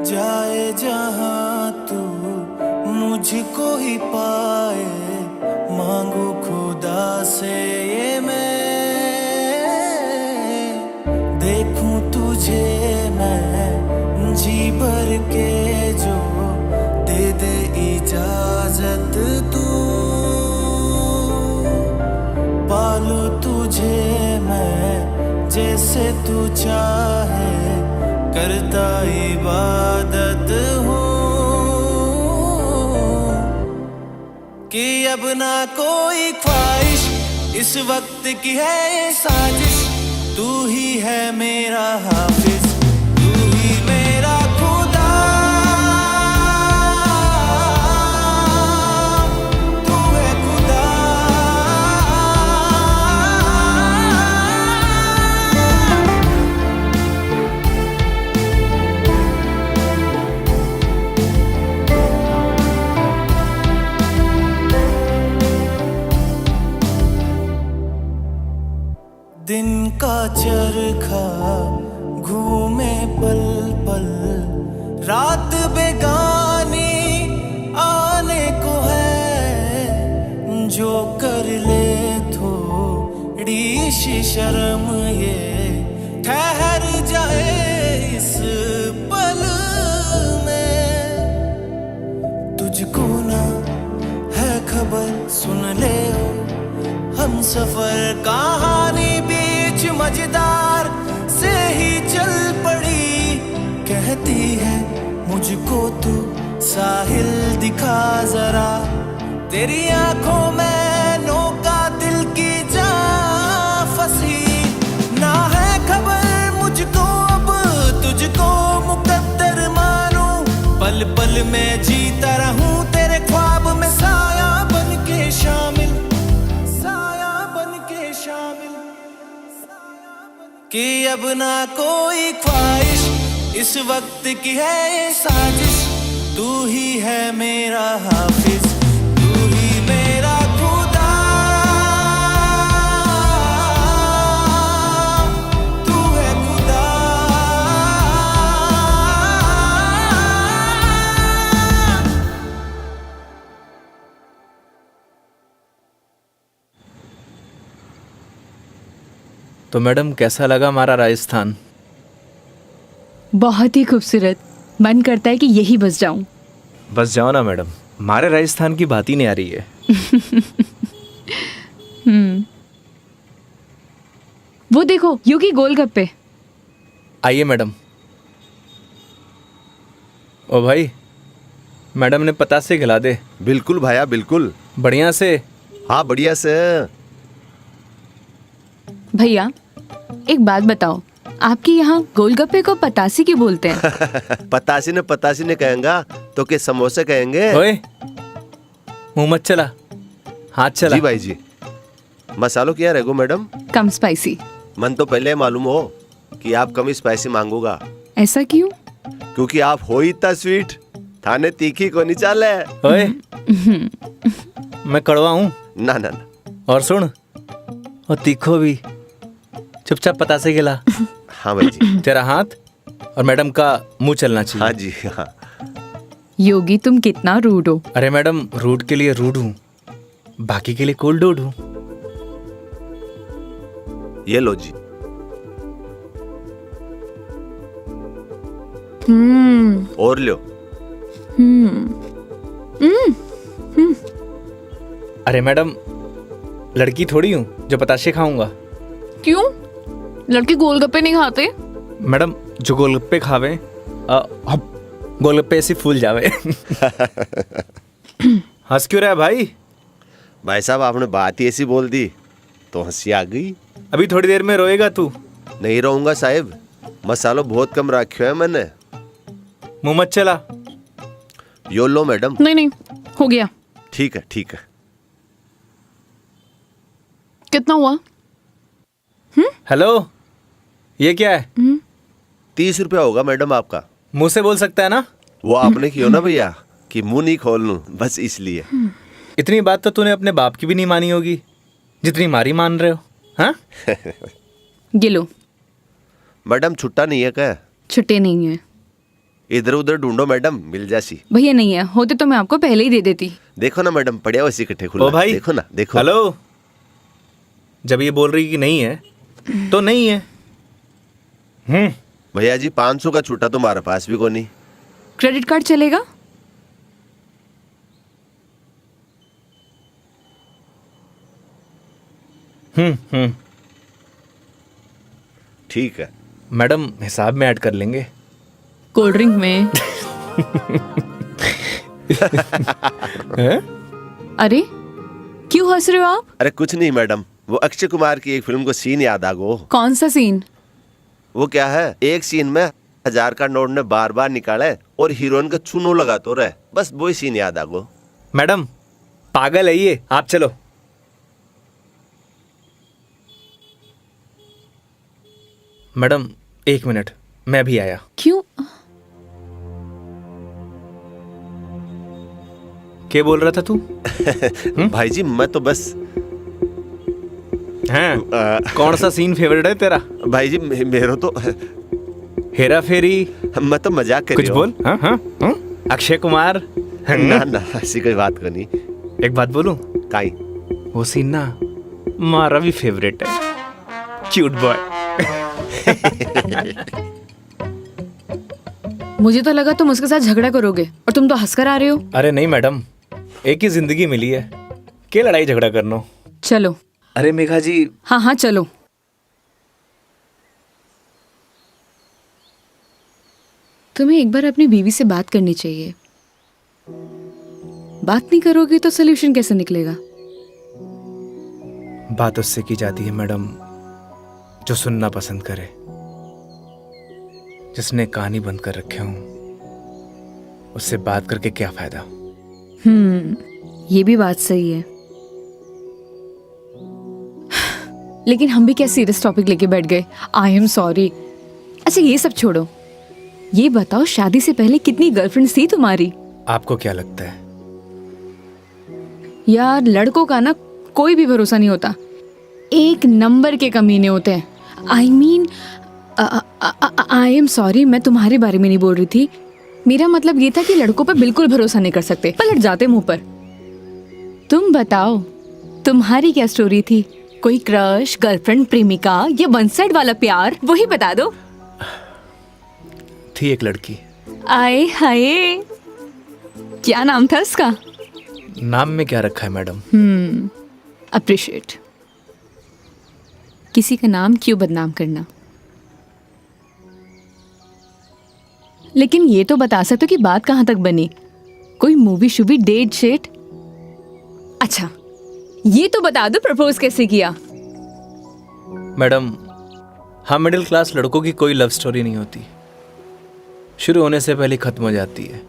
Speaker 6: जाए जहाँ तू मुझको ही पाए, मांगू खुदा से ये मैं। देखूं तुझे मैं जी भर के, जो दे दे इजाजत तू। पालू तुझे मैं जैसे तू चाहे, करता इबादत हूँ। कि अब ना कोई ख्वाहिश इस वक्त की है ये साजिश, तू ही है मेरा हाफिज, तू ही मेरा खुदा। तू है खुदा। दिन का चरखा घूमे पल पल, रात बेगानी आने को है। जो कर ले थोड़ी सी शर्म, ये ठहर जाए इस पल में। तुझको ना है खबर, सुन ले हम सफर कहानी बीच मजेदार से ही चल पड़ी। कहती है मुझको तू साहिल दिखा जरा, तेरी आंखों में नौका दिल की जा फंसी। ना है खबर मुझको अब तुझको मुकद्दर मानूं, पल पल में जीता रहूं तेरे ख्वाब में, साया बन के शामिल, कि अब ना कोई ख्वाहिश इस वक्त की है ये साजिश, तू ही है मेरा हाफिज, तू ही मेरा खुदा। तू है खुदा।
Speaker 2: तो मैडम कैसा लगा हमारा राजस्थान?
Speaker 1: बहुत ही खूबसूरत। मन करता है कि यही बस जाऊं।
Speaker 2: बस जाओ ना मैडम, हमारे राजस्थान की बात ही नहीं आ रही है।
Speaker 1: वो देखो योगी गोलगप्पे।
Speaker 2: आइए मैडम। ओ भाई, मैडम ने पतासे खिला दे।
Speaker 7: बिल्कुल भाया बिल्कुल।
Speaker 2: बढ़िया से।
Speaker 7: हाँ बढ़िया से।
Speaker 1: भैया एक बात बताओ, आपके यहाँ गोलगप्पे को पतासी क्यों बोलते हैं?
Speaker 7: पतासी ने कहेंगा तो के समोसे कहेंगे।
Speaker 2: ओए मुंह मत चला, हाथ चला।
Speaker 7: जी भाई जी। मसालों क्या रहेगो मैडम?
Speaker 1: कम स्पाइसी।
Speaker 7: मन तो पहले मालूम हो कि आप कम स्पाइसी मांगोगा।
Speaker 1: ऐसा क्यों?
Speaker 7: क्योंकि आप हो ही इतना स्वीट, थाने तीखी को नहीं चाले।
Speaker 2: ओए मैं कड़वा हूँ?
Speaker 7: ना ना ना।
Speaker 2: और सुन, और तीखो भी। चुपचाप पतासे खिला।
Speaker 7: हाँ भाई जी।
Speaker 2: तेरा हाथ और मैडम का मुंह चलना चाहिए।
Speaker 7: हाँ जी हाँ।
Speaker 1: योगी तुम कितना रूड हो।
Speaker 2: अरे मैडम, रूड के लिए रूड हूँ, बाकी के लिए कोल्ड डूड हूँ।
Speaker 7: ये लो जी। और लो।
Speaker 2: अरे मैडम, लड़की थोड़ी हूँ जो पताशे खाऊंगा।
Speaker 1: क्यों? लड़के गोलगप्पे नहीं खाते?
Speaker 2: मैडम जो गोलगप्पे खावे गोलगप्पे ऐसे फूल जावे। हंस क्यों रहा है भाई?
Speaker 7: भाई साहब आपने बात ही ऐसी बोल दी तो हंसी आ गई।
Speaker 2: अभी थोड़ी देर में रोएगा तू।
Speaker 7: नहीं रहूंगा साहब, मसालो बहुत कम रखो है मैंने।
Speaker 2: मुंह मत चला।
Speaker 7: यो लो मैडम।
Speaker 1: नहीं नहीं, हो गया।
Speaker 7: ठीक है ठीक है।
Speaker 1: कितना हुआ?
Speaker 2: हेलो, ये क्या है?
Speaker 7: 30 रुपया होगा मैडम आपका।
Speaker 2: मुंह से बोल सकता है ना?
Speaker 7: वो आपने क्यों ना भैया कि मुंह नहीं खोल लूं, बस इसलिए।
Speaker 2: इतनी बात तो तूने अपने बाप की भी नहीं मानी होगी जितनी मारी मान रहे हो। हाँ?
Speaker 1: ये लो।
Speaker 7: मैडम छुट्टा नहीं है क्या?
Speaker 1: छुट्टे नहीं है
Speaker 7: इधर उधर ढूंढो मैडम, मिल जासी।
Speaker 1: भैया, नहीं है। होते तो मैं आपको पहले ही दे देती।
Speaker 7: देखो ना मैडम, पड़िया वैसे इकट्ठे खुला।
Speaker 2: ओ भाई,
Speaker 7: देखो ना, देखो।
Speaker 2: हेलो, जब ये बोल रही कि नहीं है तो नहीं है।
Speaker 7: भैया जी 500 का छुट्टा तुम्हारे पास भी को नहीं।
Speaker 1: क्रेडिट कार्ड चलेगा?
Speaker 7: ठीक है
Speaker 2: मैडम, हिसाब में ऐड कर लेंगे।
Speaker 1: कोल्ड ड्रिंक में।
Speaker 2: हैं?
Speaker 1: अरे क्यों हंस रहे हो आप?
Speaker 7: अरे कुछ नहीं मैडम, वो अक्षय कुमार की एक फिल्म को सीन याद आ गो।
Speaker 1: कौन सा सीन?
Speaker 7: वो क्या है, एक सीन में 1000 का नोट ने बार बार निकाले और हीरोइन का चूनो लगा तो रहे, बस वही सीन याद आ गो।
Speaker 2: मैडम पागल है ये, आप चलो। मैडम 1 मिनट, मैं भी आया।
Speaker 1: क्यों?
Speaker 2: क्या बोल रहा था तू?
Speaker 7: भाई जी मैं तो बस
Speaker 2: हैं? कौन सा सीन फेवरेट है तेरा?
Speaker 7: भाई जी मेरा तो
Speaker 2: हेरा फेरी?
Speaker 7: मैं तो मजाक कर
Speaker 2: कुछ
Speaker 7: रही हूँ।
Speaker 2: बोल। हाँ हाँ हाँ? अक्षय कुमार?
Speaker 7: ना ना ऐसी कोई बात करनी।
Speaker 2: एक बात बोलूं?
Speaker 7: काई?
Speaker 2: वो सीन ना हमारा भी फेवरेट है। Cute boy.
Speaker 1: मुझे तो लगा तुम उसके साथ झगड़ा करोगे और तुम तो हंसकर आ रहे हो।
Speaker 2: अरे नहीं मैडम, एक ही जिंदगी मिली है, क्या लड़ाई झगड़ा करना।
Speaker 1: चलो।
Speaker 2: अरे मेघा जी।
Speaker 1: हाँ हाँ चलो। तुम्हें एक बार अपनी बीवी से बात करनी चाहिए। बात नहीं करोगे तो सोल्यूशन कैसे निकलेगा?
Speaker 2: बात उससे की जाती है मैडम जो सुनना पसंद करे, जिसने कहानी बंद कर रखे हूं। उससे बात करके क्या फायदा?
Speaker 1: ये भी बात सही है। लेकिन हम भी क्या सीरियस टॉपिक लेके बैठ गए। आई एम सॉरी। अच्छा ये सब छोड़ो, ये बताओ शादी से पहले कितनी गर्लफ्रेंड्स थी तुम्हारी?
Speaker 2: आपको क्या लगता है?
Speaker 1: यार लड़कों का ना कोई भी भरोसा नहीं होता, एक नंबर के कमीने होते हैं। I mean I am sorry, मैं तुम्हारे बारे में नहीं बोल रही थी। मेरा मतलब ये था कि लड़कों पर बिल्कुल भरोसा नहीं कर सकते, पलट जाते मुंह पर। तुम बताओ तुम्हारी क्या स्टोरी थी? कोई क्रश, गर्लफ्रेंड, प्रेमिका या वन साइड वाला प्यार, वही बता दो।
Speaker 2: थी एक लड़की।
Speaker 1: आए हाय, क्या नाम था उसका?
Speaker 2: नाम में क्या रखा है मैडम?
Speaker 1: अप्रिशिएट। किसी का नाम क्यों बदनाम करना। लेकिन ये तो बता सकते हो कि बात कहाँ तक बनी? कोई मूवी शूवी, डेट शेट? अच्छा ये तो बता दो प्रपोज कैसे किया?
Speaker 2: मैडम हम मिडिल क्लास लड़कों की कोई लव स्टोरी नहीं होती, शुरू होने से पहले खत्म हो जाती है।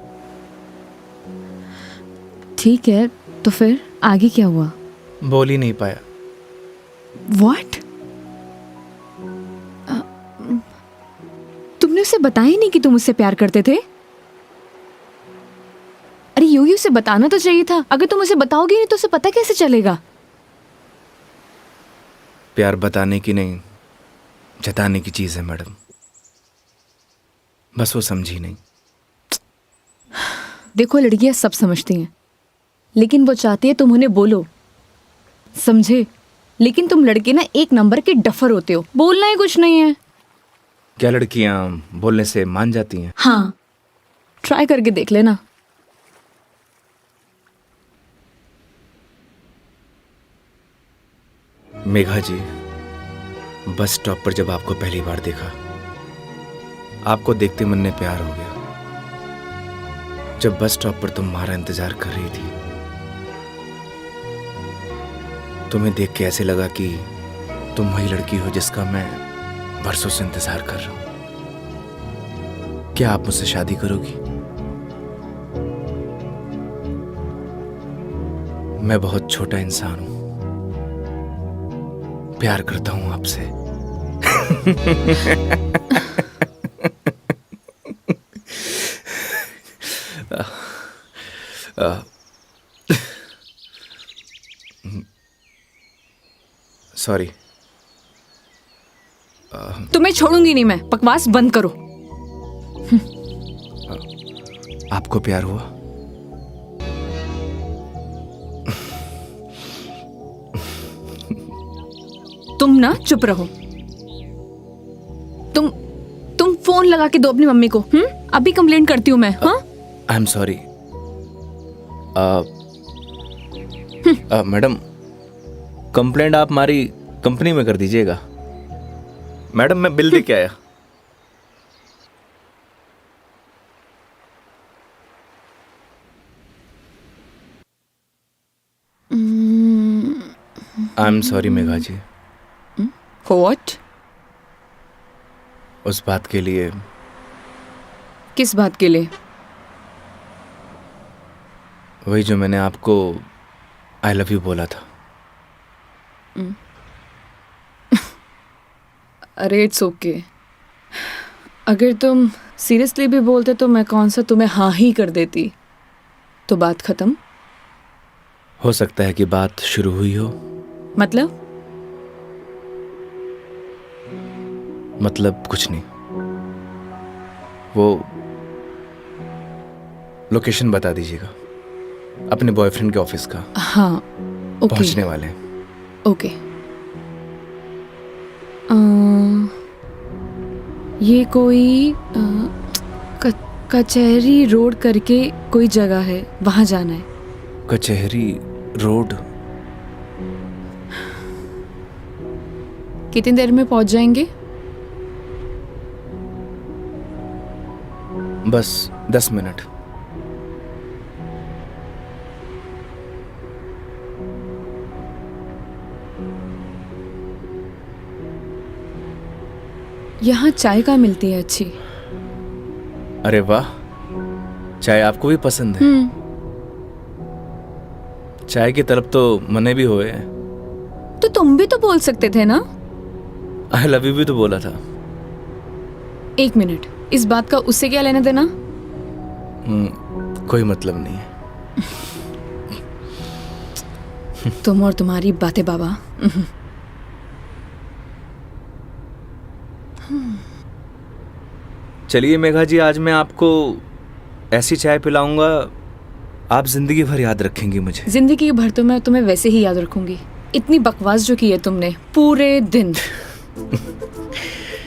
Speaker 1: ठीक है, तो फिर आगे क्या हुआ?
Speaker 2: बोल ही नहीं पाया।
Speaker 1: What? तुमने उसे बताया ही नहीं कि तुम उससे प्यार करते थे? अरे यूं ही उसे बताना तो चाहिए था। अगर तुम उसे बताओगे नहीं तो उसे पता कैसे चलेगा?
Speaker 2: प्यार बताने की नहीं, जताने की चीज है मैडम, बस वो समझी नहीं।
Speaker 1: देखो लड़कियां सब समझती हैं, लेकिन वो चाहती है तुम उन्हें बोलो, समझे? लेकिन तुम लड़के ना एक नंबर के डफर होते हो, बोलना ही कुछ नहीं है।
Speaker 2: क्या लड़कियां बोलने से मान जाती हैं?
Speaker 1: हाँ, ट्राई करके देख लेना।
Speaker 2: मेघा जी, बस स्टॉप पर जब आपको पहली बार देखा आपको देखते मन में प्यार हो गया। जब बस स्टॉप पर तुम हमारा इंतजार कर रही थी, तुम्हें देख के ऐसे लगा कि तुम वही लड़की हो जिसका मैं बरसों से इंतजार कर रहा हूं। क्या आप मुझसे शादी करोगी? मैं बहुत छोटा इंसान हूं, प्यार करता हूं आपसे। सॉरी।
Speaker 1: तुम्हें छोड़ूंगी नहीं मैं, बकवास बंद करो।
Speaker 2: आपको प्यार हुआ?
Speaker 1: तुम ना चुप रहो। तुम फोन लगा के दो अपनी मम्मी को। अभी कंप्लेंट करती हूँ मैं। हाँ,
Speaker 2: आई एम सॉरी। मैडम, कंप्लेंट आप हमारी कंपनी में कर दीजिएगा। मैडम, मैं बिल दे के आया। I am sorry Megha ji,
Speaker 1: what?
Speaker 2: उस बात के लिए।
Speaker 1: किस बात के लिए?
Speaker 2: वही जो मैंने आपको आई लव यू बोला था।
Speaker 1: अरे इट्स ओके। अगर तुम सीरियसली भी बोलते तो मैं कौन सा तुम्हें हाँ ही कर देती, तो बात खत्म।
Speaker 2: हो सकता है कि बात शुरू हुई हो। मतलब कुछ नहीं। वो लोकेशन बता दीजिएगा अपने बॉयफ्रेंड के ऑफिस का।
Speaker 1: हाँ ओके।
Speaker 2: पहुंचने वाले हैं।
Speaker 1: ओके। ये कोई कचहरी रोड करके कोई जगह है, वहां जाना है।
Speaker 2: कचहरी रोड?
Speaker 1: कितनी देर में पहुंच जाएंगे?
Speaker 2: बस 10 मिनट।
Speaker 1: यहाँ चाय का मिलती है अच्छी।
Speaker 2: अरे वाह, चाय आपको भी पसंद है? चाय की तरफ तो मने भी हुए हैं।
Speaker 1: तो तुम भी तो बोल सकते थे ना।
Speaker 2: आई लव यू भी तो बोला था।
Speaker 1: 1 मिनट, इस बात का उससे क्या लेना देना?
Speaker 2: कोई मतलब नहीं है।
Speaker 1: तुम और तुम्हारी बातें बाबा।
Speaker 2: चलिए मेघा जी, आज मैं आपको ऐसी चाय पिलाऊंगा, आप जिंदगी भर याद रखेंगी मुझे।
Speaker 1: जिंदगी भर तो मैं तुम्हें वैसे ही याद रखूंगी। इतनी बकवास जो की है तुमने पूरे दिन।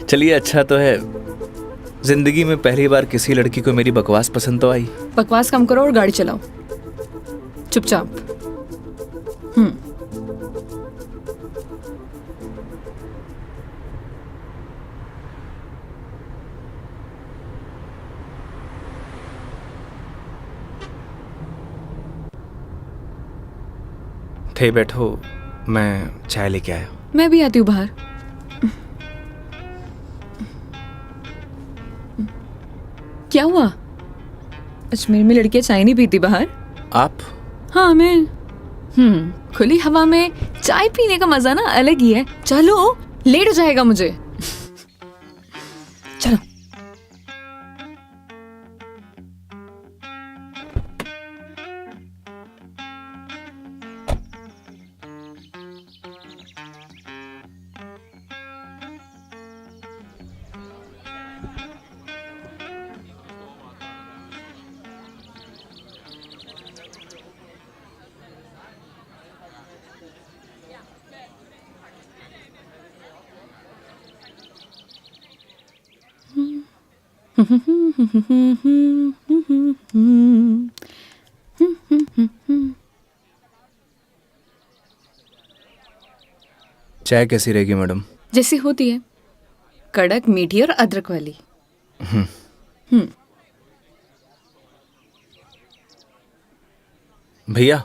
Speaker 2: चलिए, अच्छा तो है, जिंदगी में पहली बार किसी लड़की को मेरी बकवास पसंद तो आई।
Speaker 1: बकवास कम करो और गाड़ी चलाओ चुपचाप।
Speaker 2: थे बैठो, मैं चाय लेके आया।
Speaker 1: मैं भी आती हूँ बाहर। क्या हुआ? अजमेर में लड़कियां चाय नहीं पीती बाहर?
Speaker 2: आप?
Speaker 1: हाँ मैं। खुली हवा में चाय पीने का मजा ना अलग ही है। चलो, लेट हो जाएगा मुझे। चलो।
Speaker 2: चाय कैसी रहेगी मैडम?
Speaker 1: जैसी होती है, कड़क, मीठी और अदरक वाली।
Speaker 2: भैया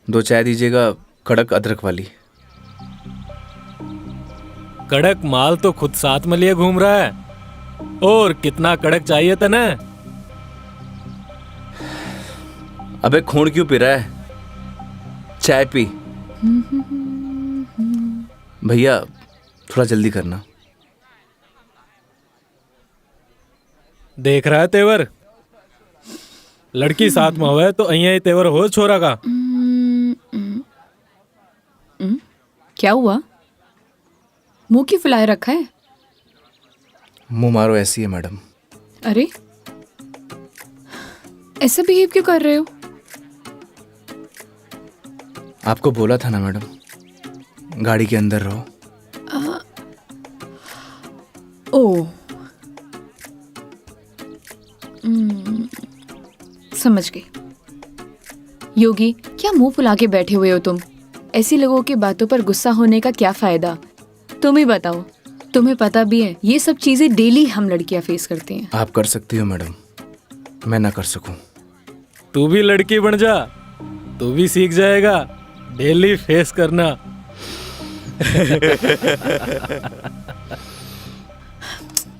Speaker 2: 2 चाय दीजिएगा, कड़क अदरक वाली।
Speaker 8: कड़क माल तो खुद साथ में लिए घूम रहा है, और कितना कड़क चाहिए था ना?
Speaker 2: अबे खून क्यों पी रहा है, चाय पी। भैया थोड़ा जल्दी करना।
Speaker 8: देख रहा है तेवर, लड़की साथ में हुआ है तो अहिया ही तेवर हो छोरा का।
Speaker 1: क्या हुआ? मुंह क्यों फुलाए रखा है?
Speaker 2: मुंह मारो ऐसी है मैडम।
Speaker 1: अरे ऐसा बिहेव क्यों कर रहे हो?
Speaker 2: आपको बोला था ना मैडम, गाड़ी के अंदर रहो।
Speaker 1: ओ समझ गई। योगी, क्या मुंह फुला के बैठे हुए हो तुम? ऐसी लोगों की बातों पर गुस्सा होने का क्या फायदा? तुम ही बताओ, तुम्हें पता भी है ये सब चीजें डेली हम लड़कियां फेस करती हैं।
Speaker 2: आप कर सकती हो मैडम, मैं ना कर सकूं।
Speaker 8: तू भी लड़की बन जा, तू भी सीख जाएगा डेली फेस करना।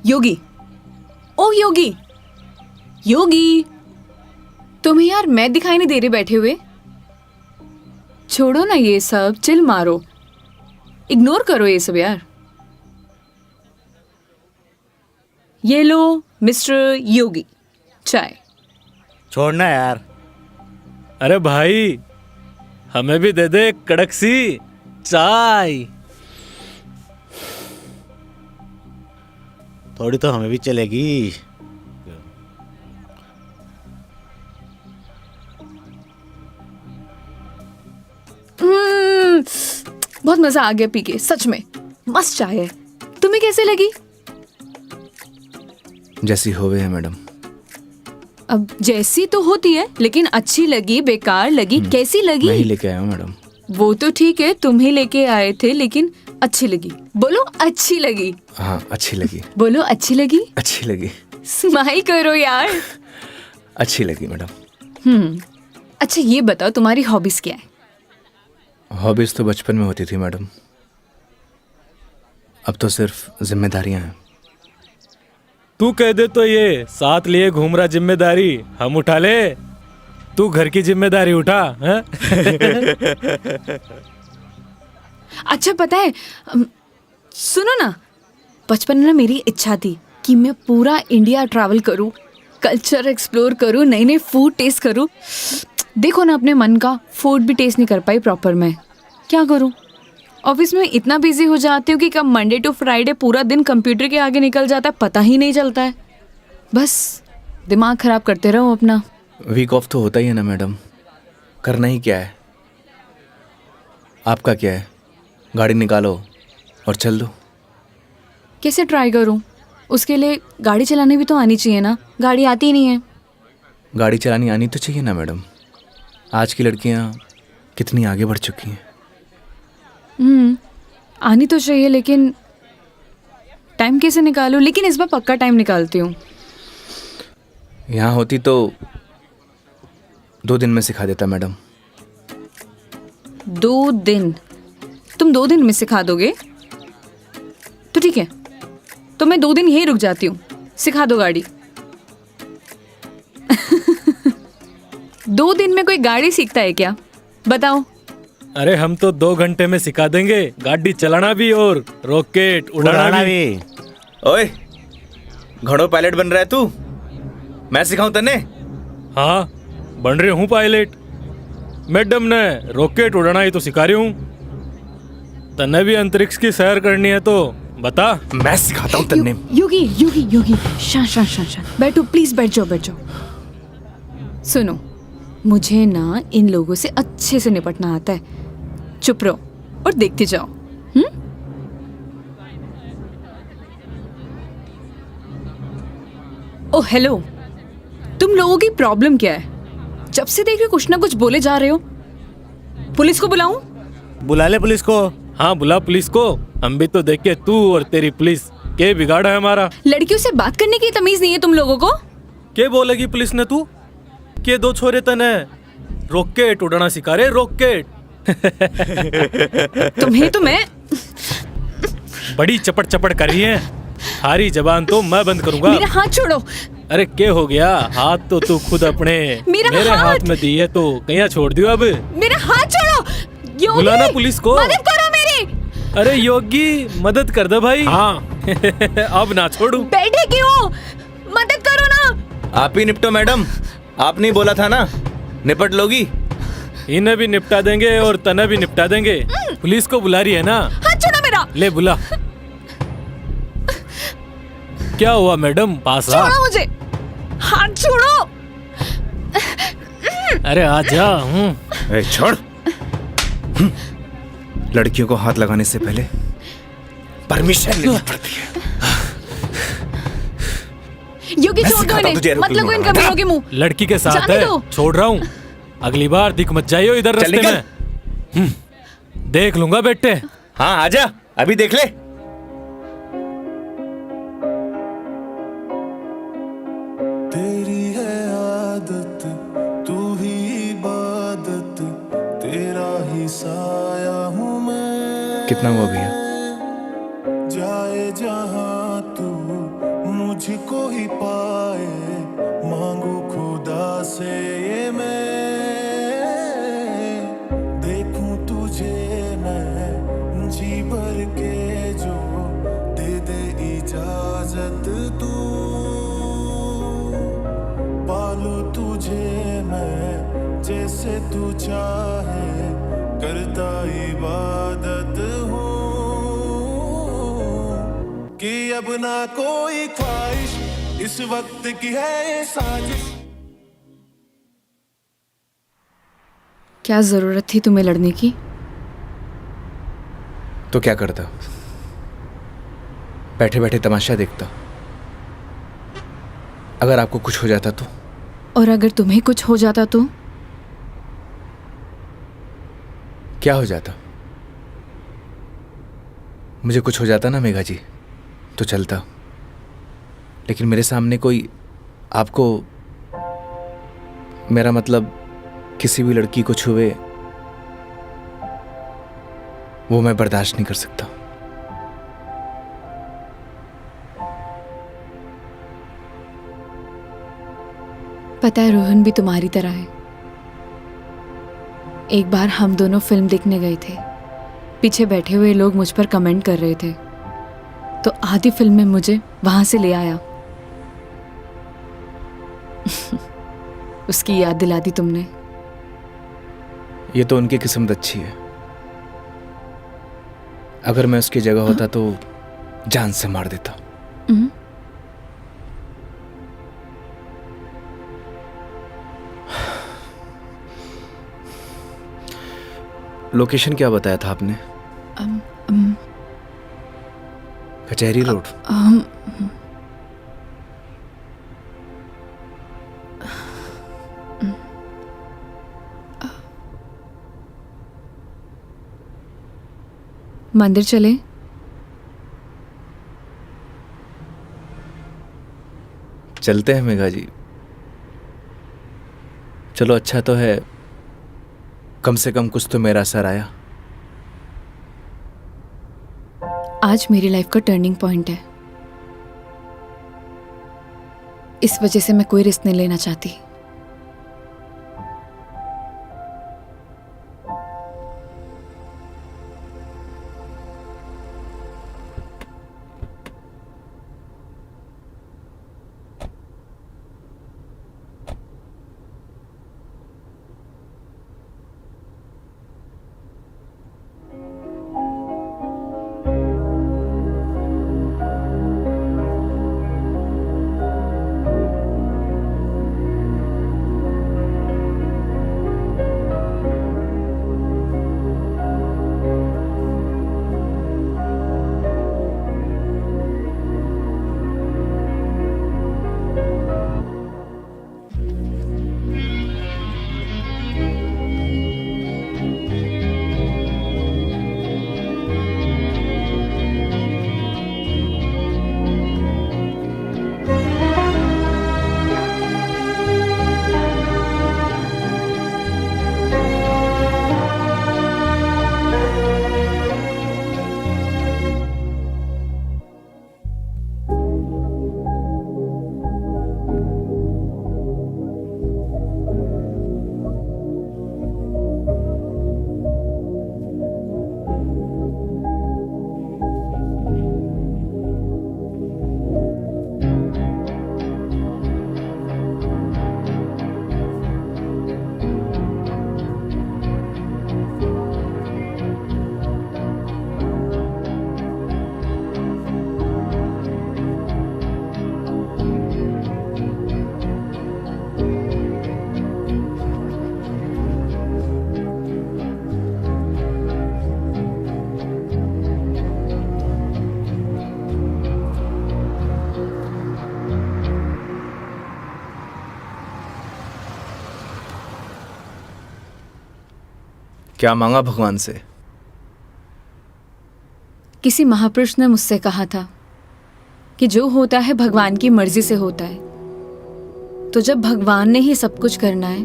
Speaker 1: योगी, ओ योगी, योगी, तुम्हें यार मैं दिखाई नहीं दे रही बैठे हुए? छोड़ो ना ये सब, चिल मारो, इग्नोर करो ये सब यार। ये लो मिस्टर योगी, चाय।
Speaker 9: छोड़ना यार।
Speaker 8: अरे भाई, हमें भी दे दे कड़क सी चाय।
Speaker 9: थोड़ी तो हमें भी चलेगी।
Speaker 1: बहुत मजा आ गया पी के, सच में मस्त चाय है। तुम्हें कैसे लगी?
Speaker 2: जैसी होवे है मैडम।
Speaker 1: अब जैसी तो होती है, लेकिन अच्छी लगी, बेकार लगी, कैसी लगी?
Speaker 2: मैं ही लेके आया हूँ मैडम।
Speaker 1: वो तो ठीक है, तुम ही लेके आए थे, लेकिन अच्छी लगी। बोलो अच्छी लगी।
Speaker 2: हाँ अच्छी लगी।
Speaker 1: बोलो अच्छी लगी।
Speaker 2: अच्छी लगी।
Speaker 1: स्माइल करो यार।
Speaker 2: अच्छी लगी मैडम।
Speaker 1: अच्छा ये बताओ, तुम्हारी हॉबीज क्या है?
Speaker 2: हॉबीज तो बचपन में होती थी मैडम, अब तो सिर्फ जिम्मेदारियां हैं।
Speaker 8: तू कह दे तो ये साथ लिए घूम रहा जिम्मेदारी हम उठा ले, तू घर की जिम्मेदारी उठा है?
Speaker 1: अच्छा पता है, सुनो ना, बचपन में ना मेरी इच्छा थी कि मैं पूरा इंडिया ट्रैवल करूं, कल्चर एक्सप्लोर करूं, नए नए फूड टेस्ट करूं। देखो ना, अपने मन का फूड भी टेस्ट नहीं कर पाई प्रॉपर। मैं क्या करूं? ऑफिस में इतना बिजी हो जाती हूँ कि कब मंडे टू फ्राइडे पूरा दिन कंप्यूटर के आगे निकल जाता है, पता ही नहीं चलता है। बस दिमाग खराब करते रहो अपना।
Speaker 2: वीक ऑफ तो होता ही है ना मैडम, करना ही क्या है। आपका क्या है, गाड़ी निकालो और चल दो।
Speaker 1: कैसे ट्राई करूं? उसके लिए गाड़ी चलानी भी तो आनी चाहिए ना, गाड़ी आती ही नहीं है।
Speaker 2: गाड़ी चलानी आनी तो चाहिए ना मैडम, आज की लड़कियां कितनी आगे बढ़ चुकी हैं।
Speaker 1: आनी तो चाहिए, लेकिन टाइम कैसे निकालूं? लेकिन इस बार पक्का टाइम निकालती हूँ।
Speaker 2: यहाँ होती तो 2 दिन में सिखा देता मैडम।
Speaker 1: 2 दिन? तुम 2 दिन में सिखा दोगे? तो ठीक है, तो मैं 2 दिन यहीं रुक जाती हूँ, सिखा दो गाड़ी। 2 दिन में कोई गाड़ी सीखता है क्या? बताओ।
Speaker 8: अरे हम तो 2 घंटे में सिखा देंगे, गाड़ी चलाना भी और रॉकेट उड़ाना भी।
Speaker 2: ओए, घोड़ों पायलट बन रहा है तू? मैं सिखाऊं तन्ने?
Speaker 8: हाँ बन रहे हूँ पायलट। मैडम ने रॉकेट उड़ाना ही तो सिखा रही हूँ। तन्ने भी अंतरिक्ष की सैर करनी है तो बता।
Speaker 2: मैं सिखाता हूँ तन्ने।
Speaker 1: योगी योगी योगी, शांत शांत शांत शांत बैठो प्लीज, बैठ जाओ बैठ जाओ। सुनो, मुझे ना इन लोगों से अच्छे से निपटना आता है। चुप रहो और देखते जाओ। ओह हेलो, तुम लोगों की प्रॉब्लम क्या है? जब से देख रहे हो कुछ ना कुछ बोले जा रहे हो। पुलिस को बुलाऊं?
Speaker 9: बुला ले पुलिस को।
Speaker 8: हाँ बुला पुलिस को, हम भी तो देखे तू और तेरी पुलिस के बिगाड़ा है हमारा?
Speaker 1: लड़कियों से बात करने की तमीज नहीं है तुम लोगों को?
Speaker 8: के बोलेगी पुलिस ने तू? के दो छोरे तने रॉकेट उड़ाना सिखा रहे, रॉकेट।
Speaker 1: तुम्हें तो मैं
Speaker 8: बड़ी चपड़ चपड़ कर रही है। हारी जबान तो मैं बंद करूंगा।
Speaker 1: मेरा हाथ छोड़ो।
Speaker 8: अरे क्या हो गया? हाथ तो तू खुद अपने मेरे हाथ में दी है तो कहीं छोड़ दियो अब।
Speaker 1: मेरा हाथ छोड़ो। योगी,
Speaker 8: बुलाना पुलिस को।
Speaker 1: मदद करो मेरी।
Speaker 8: अरे योगी मदद कर दे भाई।
Speaker 4: हाँ
Speaker 8: अब ना छोड़ू।
Speaker 1: बैठे क्यों? मदद करो ना।
Speaker 2: आप ही निपटो मैडम, आपने ही बोला था ना निपट लोगी।
Speaker 8: इन्हें भी निपटा देंगे और तने भी निपटा देंगे। पुलिस को बुला रही है ना?
Speaker 1: हाथ छोड़ो मेरा।
Speaker 8: ले बुला। क्या हुआ मैडम? पास आ।
Speaker 1: छोड़ो मुझे, हाथ छोड़ो।
Speaker 8: अरे आ जा।
Speaker 2: ए, छोड़। लड़कियों को हाथ लगाने से पहले परमिशन लेनी पड़ती है।
Speaker 1: योगी छोड़ दो इन्हें, मत लगो इन कमीनों के मुंह।
Speaker 8: लड़की के साथ
Speaker 1: जाने
Speaker 8: है,
Speaker 1: दो।
Speaker 8: छोड़ रहा हूँ। अगली बार दिख मत जाइयो इधर
Speaker 2: चल
Speaker 8: रास्ते
Speaker 2: निकल।
Speaker 8: में। देख लूंगा बेटे।
Speaker 2: हाँ आजा, अभी देख ले।
Speaker 6: तेरी है आदत, तू ही इबादत, तेरा ही साया हूँ मैं।
Speaker 2: कितना हुआ भैया?
Speaker 6: जाए जहाँ तू मुझको ही पाए, मांगू खुदा से ये मैं। देखूं तुझे मैं जी भर के, जो दे दे इजाजत तू। पालू तुझे मैं जैसे तू चाहे, करता इबादत हूँ कि अब ना कोई ख्वाहिश, इस वक्त की है साजिश।
Speaker 1: क्या जरूरत थी तुम्हें लड़ने की?
Speaker 2: तो क्या करता? बैठे बैठे तमाशा देखता। अगर आपको कुछ हो जाता तो?
Speaker 1: और अगर तुम्हें कुछ हो जाता तो?
Speaker 2: क्या हो जाता? मुझे कुछ हो जाता ना मेघा जी तो चलता, लेकिन मेरे सामने कोई आपको, मेरा मतलब किसी भी लड़की को छुए, वो मैं बर्दाश्त नहीं कर सकता।
Speaker 1: पता है रोहन भी तुम्हारी तरह है। एक बार हम दोनों फिल्म देखने गए थे। पीछे बैठे हुए लोग मुझ पर कमेंट कर रहे थे, तो आधी फिल्म में मुझे वहां से ले आया। उसकी याद दिला दी तुमने।
Speaker 2: ये तो उनकी किस्मत अच्छी है। अगर मैं उसकी जगह होता तो जान से मार देता। लोकेशन क्या बताया था आपने? कचहरी रोड।
Speaker 1: मंदिर चले?
Speaker 2: चलते हैं मेघा जी। चलो अच्छा तो है, कम से कम कुछ तो मेरा असर आया।
Speaker 1: आज मेरी लाइफ का टर्निंग पॉइंट है। इस वजह से मैं कोई रिस्क नहीं लेना चाहती।
Speaker 2: क्या मांगा भगवान से?
Speaker 1: किसी महापुरुष ने मुझसे कहा था कि जो होता है भगवान की मर्जी से होता है, तो जब भगवान ने ही सब कुछ करना है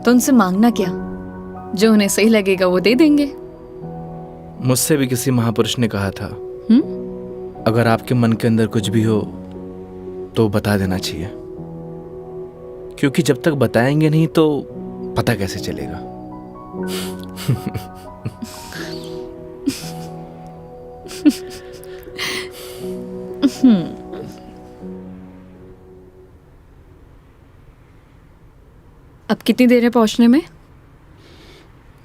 Speaker 1: तो उनसे मांगना क्या, जो उन्हें सही लगेगा वो दे देंगे।
Speaker 2: मुझसे भी किसी महापुरुष ने कहा था, अगर आपके मन के अंदर कुछ भी हो तो बता देना चाहिए, क्योंकि जब तक बताएंगे नहीं तो पता कैसे चलेगा।
Speaker 1: अब कितनी देर है पहुंचने में?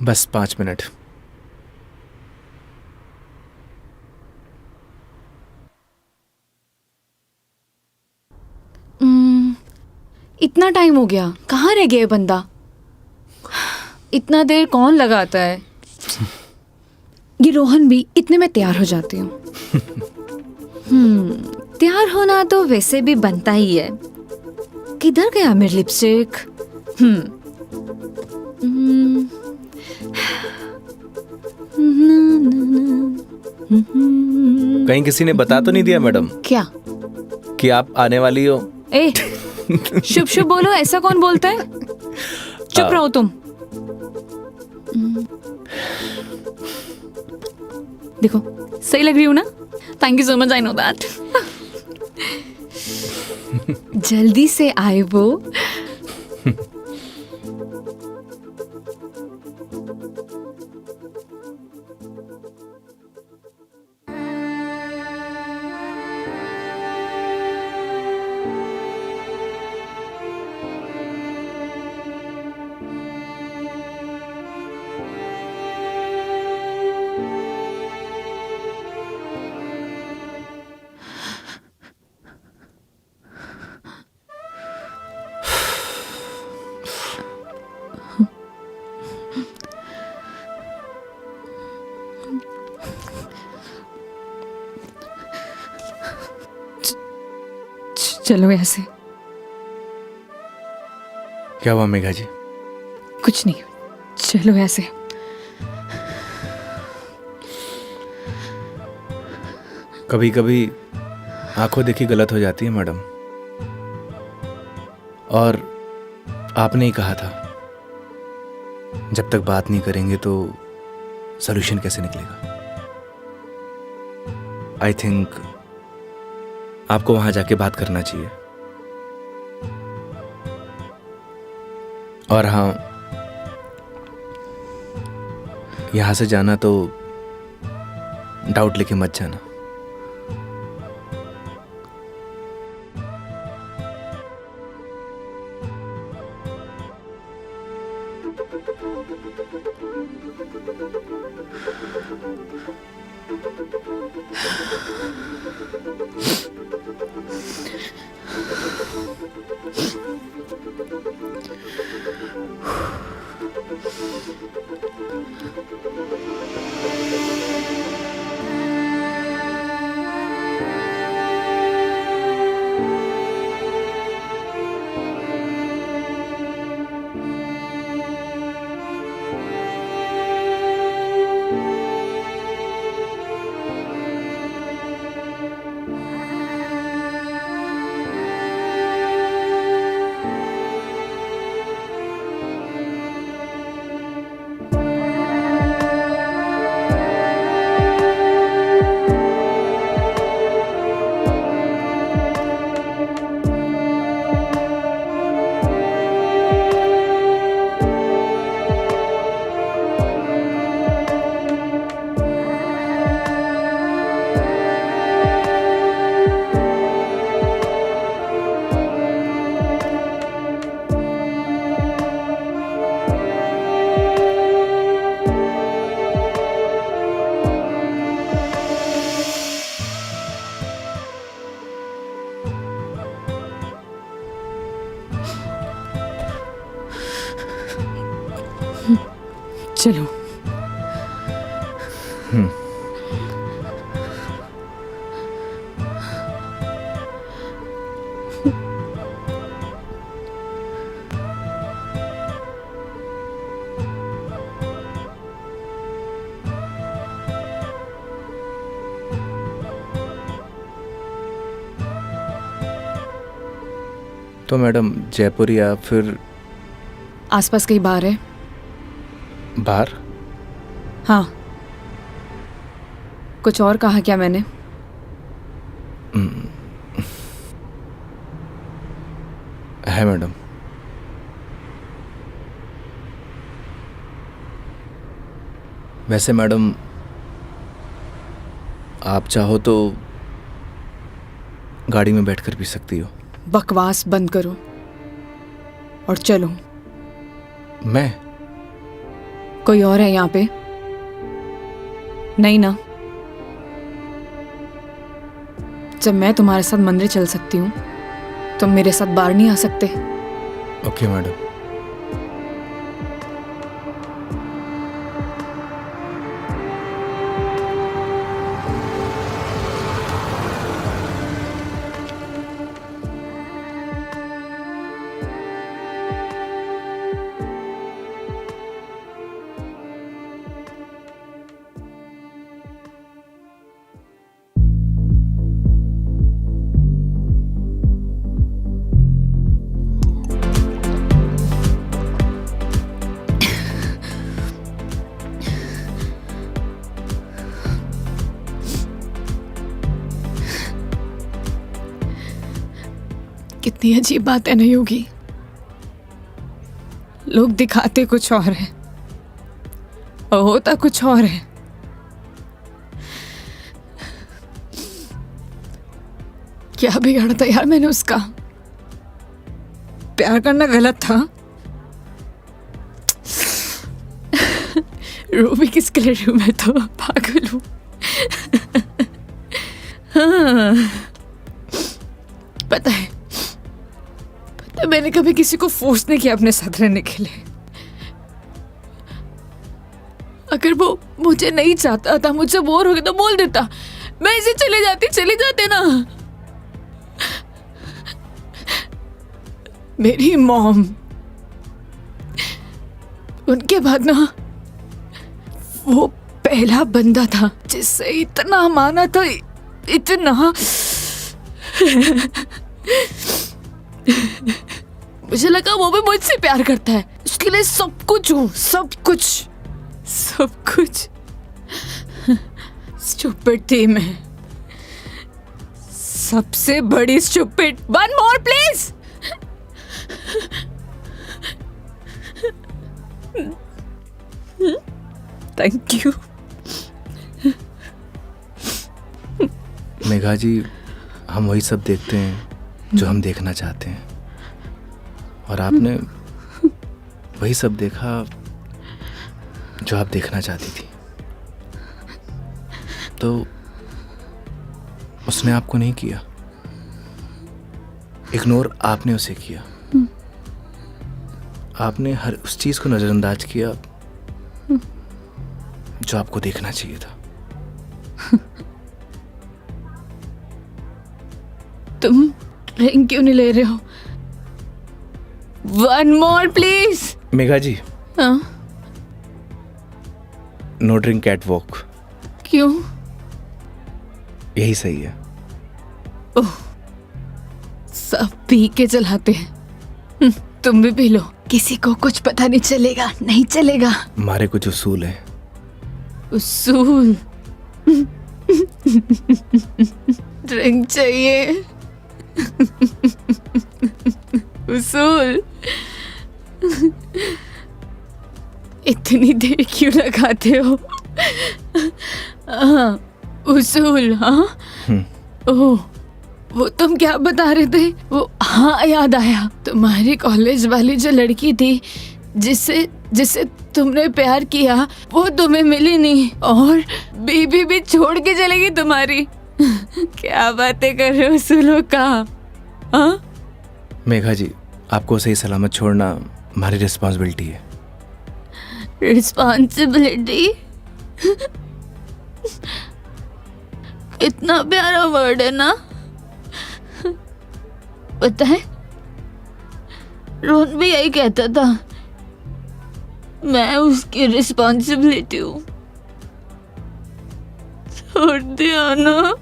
Speaker 2: बस 5 मिनट।
Speaker 1: इतना टाइम हो गया, कहाँ रह गया ये बंदा? इतना देर कौन लगाता है? ये रोहन भी, इतने में तैयार हो जाती हूँ। तैयार होना तो वैसे भी बनता ही है। किधर गया मेरी लिपस्टिक?
Speaker 2: कहीं किसी ने बता तो नहीं दिया मैडम
Speaker 1: क्या?
Speaker 2: कि आप आने वाली हो?
Speaker 1: ए, शुभ शुभ बोलो, ऐसा कौन बोलता है? चुप रहो तुम। देखो सही लग रही हूँ ना? Thank you so much, I know that. जल्दी से आए वो। चलो ऐसे।
Speaker 2: क्या हुआ मेघा जी?
Speaker 1: कुछ नहीं, चलो ऐसे।
Speaker 2: कभी कभी आंखों देखी गलत हो जाती है मैडम, और आपने ही कहा था जब तक बात नहीं करेंगे तो सॉल्यूशन कैसे निकलेगा। आई थिंक आपको वहां जाके बात करना चाहिए। और हाँ, यहां से जाना तो डाउट लेके मत जाना।
Speaker 1: चलो।
Speaker 2: तो मैडम जयपुर या फिर
Speaker 1: आसपास कहीं बार है?
Speaker 2: बाहर?
Speaker 1: हाँ। कुछ और कहा क्या मैंने?
Speaker 2: है मैडम। वैसे मैडम आप चाहो तो गाड़ी में बैठकर पी सकती हो।
Speaker 1: बकवास बंद करो और चलो।
Speaker 2: मैं?
Speaker 1: कोई और है यहाँ पे? नहीं ना? जब मैं तुम्हारे साथ मंदिर चल सकती हूँ, तुम मेरे साथ बाहर नहीं आ सकते?
Speaker 2: Okay madam.
Speaker 1: कितनी अजीब बात है ना योगी। लोग दिखाते कुछ और है और होता कुछ और है। क्या बिगाड़ा था यार मैंने उसका? प्यार करना गलत था। रो भी किसके लिए रही हूं मैं तो, पागल हूं। हाँ। पता है मैंने कभी किसी को फोर्स नहीं किया अपने साथ रहने के लिए। अगर वो मुझे नहीं चाहता था, मुझसे बोर हो गया तो बोल देता, मैं इसे चले जाते ना। मेरी मॉम, उनके बाद ना वो पहला बंदा था जिससे इतना माना था, इतना। मुझे लगा वो भी मुझसे प्यार करता है, उसके लिए सब कुछ हूँ, सब कुछ। स्टूपिड थी मैं, सबसे बड़ी stupid. One more please. Thank you.
Speaker 2: Megha ji, हम वही सब देखते हैं जो हम देखना चाहते हैं, और आपने वही सब देखा जो आप देखना चाहती थी। तो उसने आपको नहीं किया, इग्नोर आपने उसे किया। आपने हर उस चीज को नजरअंदाज किया जो आपको देखना चाहिए था।
Speaker 1: तुम ड्रिंक क्यों नहीं ले रहे हो? One more please.
Speaker 2: Megha ji,
Speaker 1: हाँ?
Speaker 2: No drink at walk.
Speaker 1: क्यों?
Speaker 2: यही सही है।
Speaker 1: ओह, सब पी के चलाते हैं। तुम भी पी लो, किसी को कुछ पता नहीं चलेगा। नहीं चलेगा।
Speaker 2: हमारे कुछ उसूल हैं।
Speaker 1: उसूल? ड्रिंक चाहिए। उसूल? इतनी देर क्यों लगाते हो? हाँ, उसूल। हाँ। ओह, वो तुम क्या बता रहे थे? वो, हाँ याद आया, तुम्हारी कॉलेज वाली जो लड़की थी जिससे तुमने प्यार किया, वो तुम्हें मिली नहीं और बीबी भी छोड़ के चलेगी तुम्हारी। क्या बातें कर रहे हो उसूलों का? हाँ?
Speaker 2: मेघा जी, आपको सही सलामत छोड़ना हमारी रिस्पॉन्सिबिलिटी है।
Speaker 1: रिस्पॉन्सिबिलिटी? इतना प्यारा वर्ड है ना। पता है, रोहन भी यही कहता था, मैं उसकी रिस्पॉन्सिबिलिटी हूँ। छोड़ दिया ना?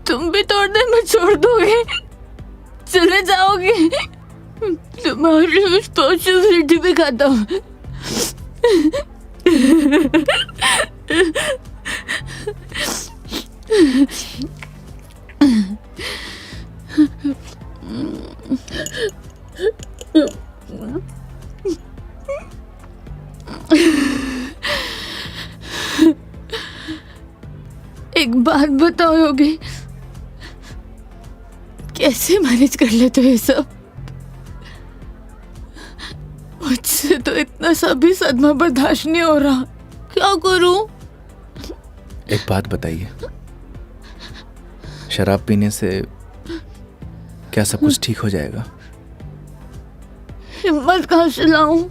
Speaker 1: तुम भी तोड़ दे, मैं छोड़ दोगे? चले जाओगे? तुम्हारी रिस्पॉन्सिबिलिटी भी खत्म। एक बात बताओ योगी, कैसे मैनेज कर लेते हो ये सब? मुझसे तो इतना सा भी सदमा बर्दाश्त नहीं हो रहा, क्या करूं?
Speaker 2: एक बात बताइए, शराब पीने से क्या सब कुछ ठीक हो जाएगा?
Speaker 1: हिम्मत कहाँ से लाऊं?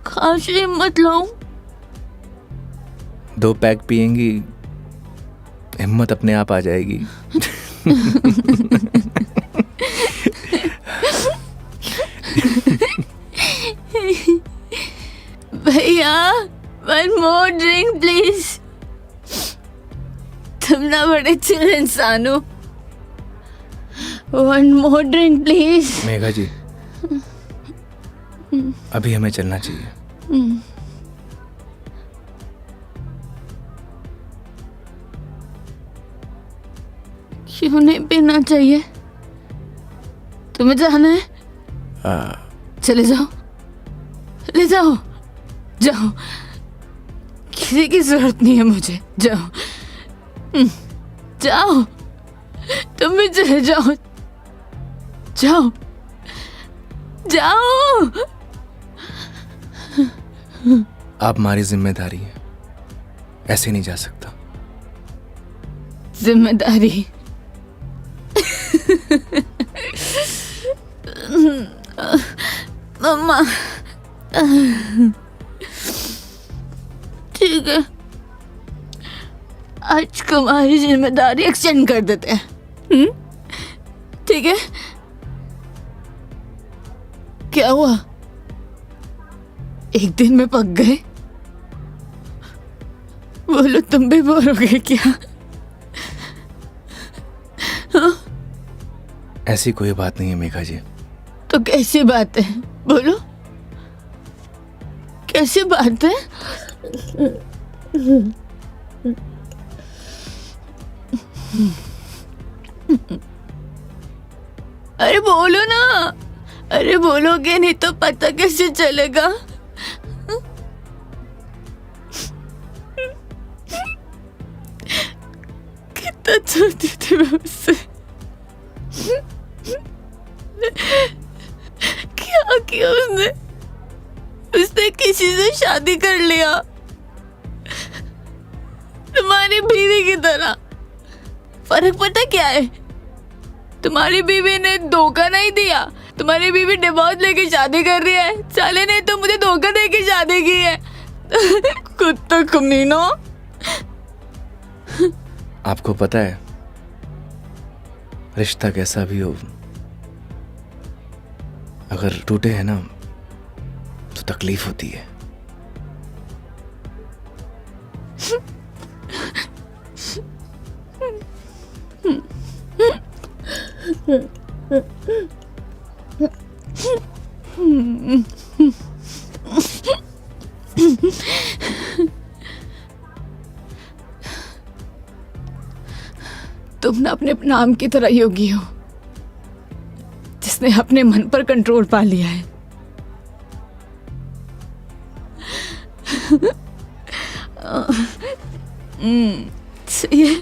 Speaker 1: कहाँ से हिम्मत लाऊं?
Speaker 2: 2 पैक पिएंगी, हिम्मत अपने आप आ जाएगी।
Speaker 1: भैया, one more drink please। तुम ना बड़े चिल इंसान हो। One more drink please।
Speaker 2: Megha जी, अभी हमें चलना चाहिए।
Speaker 1: क्यों नहीं पीना चाहिए? तुम्हें जाना है? चले जाओ, ले जाओ, जाओ, किसी की जरूरत नहीं है मुझे, जाओ, जाओ, तुम भी चले जाओ, जाओ, जाओ।
Speaker 2: आप हमारी जिम्मेदारी है, ऐसे नहीं जा सकता।
Speaker 1: जिम्मेदारी? मम्मा, ठीक है, आज तुम्हारी जिम्मेदारी एक्सटेंड कर देते हैं। ठीक है? क्या हुआ? एक दिन में पक गए? बोलो, तुम भी बोर हो गए क्या?
Speaker 2: ऐसी कोई बात नहीं है मेघा जी।
Speaker 1: तो कैसी बात है? बोलो, कैसी बात है? अरे बोलो ना, अरे बोलोगे नहीं तो पता कैसे चलेगा? कितना छोटी थी मैं उससे, क्या किया उसने? उसने किसी से शादी कर लिया, तुम्हारी बीवी की तरह। फर्क पता क्या है? तुम्हारी बीवी ने धोखा नहीं दिया, तुम्हारी बीवी डिवोर्स लेके शादी कर रही है। साले ने तो मुझे धोखा देके शादी की है। कुत्ता कमीना।
Speaker 2: आपको पता है, रिश्ता कैसा भी हो, अगर टूटे है ना तो तकलीफ होती है।
Speaker 1: तुम ना अपने नाम की तरह योगी हो, जिसने अपने मन पर कंट्रोल पा लिया है। सही है।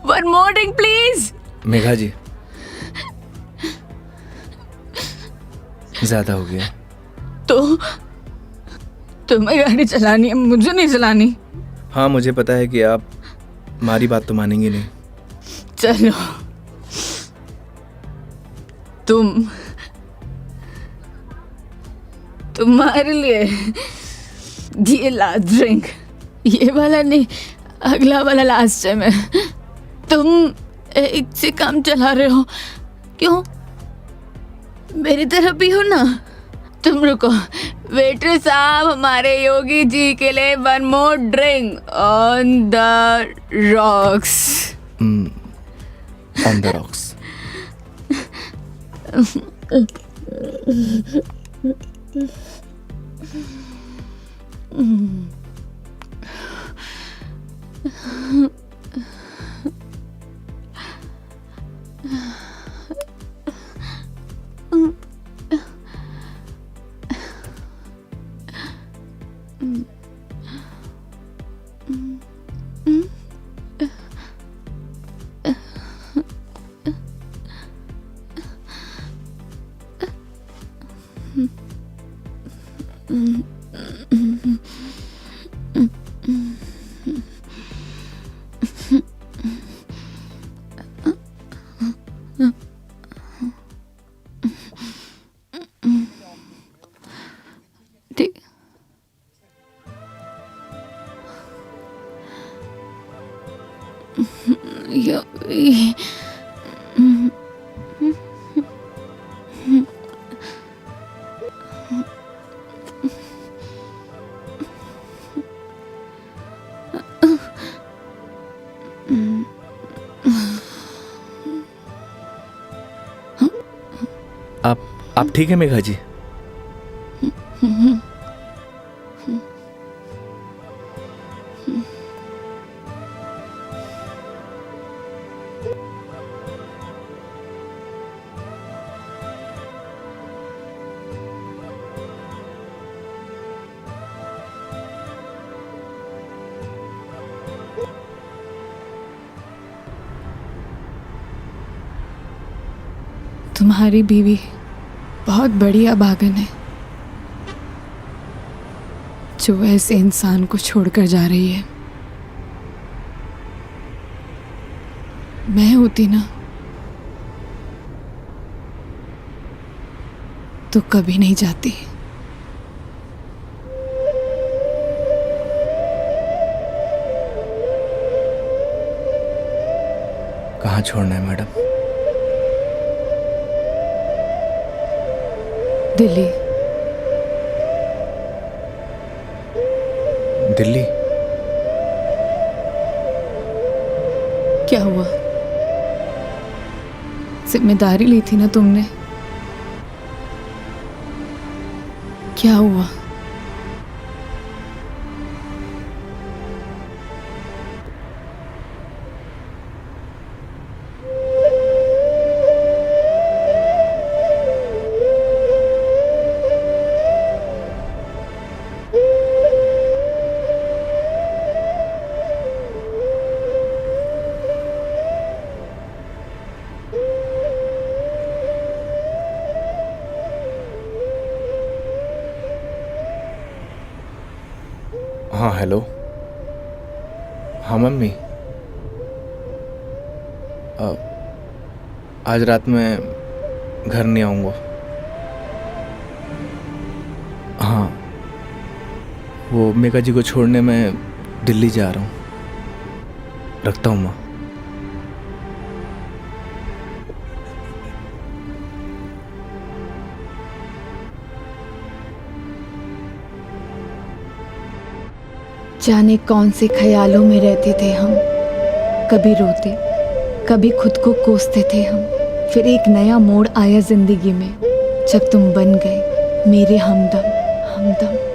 Speaker 1: One more drink, please।
Speaker 2: Megha जी, ज्यादा हो गया।
Speaker 1: तो तुम्हें गाड़ी चलानी है, मुझे नहीं चलानी।
Speaker 2: हाँ, मुझे पता है कि आप हमारी बात तो मानेंगे नहीं।
Speaker 1: चलो, तुम्हारे लिए ये लास्ट ड्रिंक, ये वाला नहीं, अगला वाला लास्ट टाइम है। तुम एक से काम चला रहे हो, क्यों? मेरी तरह भी हो ना। तुम रुको, वेटर साहब, हमारे योगी जी के लिए 1 more drink on the rocks.
Speaker 2: On the rocks.
Speaker 1: ठीक।
Speaker 2: आप ठीक है मेघा जी?
Speaker 1: तुम्हारी बीवी बहुत बड़ी अभागन है जो ऐसे इंसान को छोड़कर जा रही है। मैं होती ना तो कभी नहीं जाती।
Speaker 2: कहाँ छोड़ना है मैडम?
Speaker 1: दिल्ली।
Speaker 2: दिल्ली?
Speaker 1: क्या हुआ? जिम्मेदारी ली थी ना तुमने, क्या हुआ?
Speaker 2: हाँ हेलो। हाँ मम्मी, आज रात में घर नहीं आऊँगा। हाँ, वो मेघा जी को छोड़ने मैं दिल्ली जा रहा हूँ। रखता हूँ माँ।
Speaker 1: जाने कौन से ख्यालों में रहते थे हम, कभी रोते कभी खुद को कोसते थे हम। फिर एक नया मोड़ आया जिंदगी में जब तुम बन गए मेरे हमदम।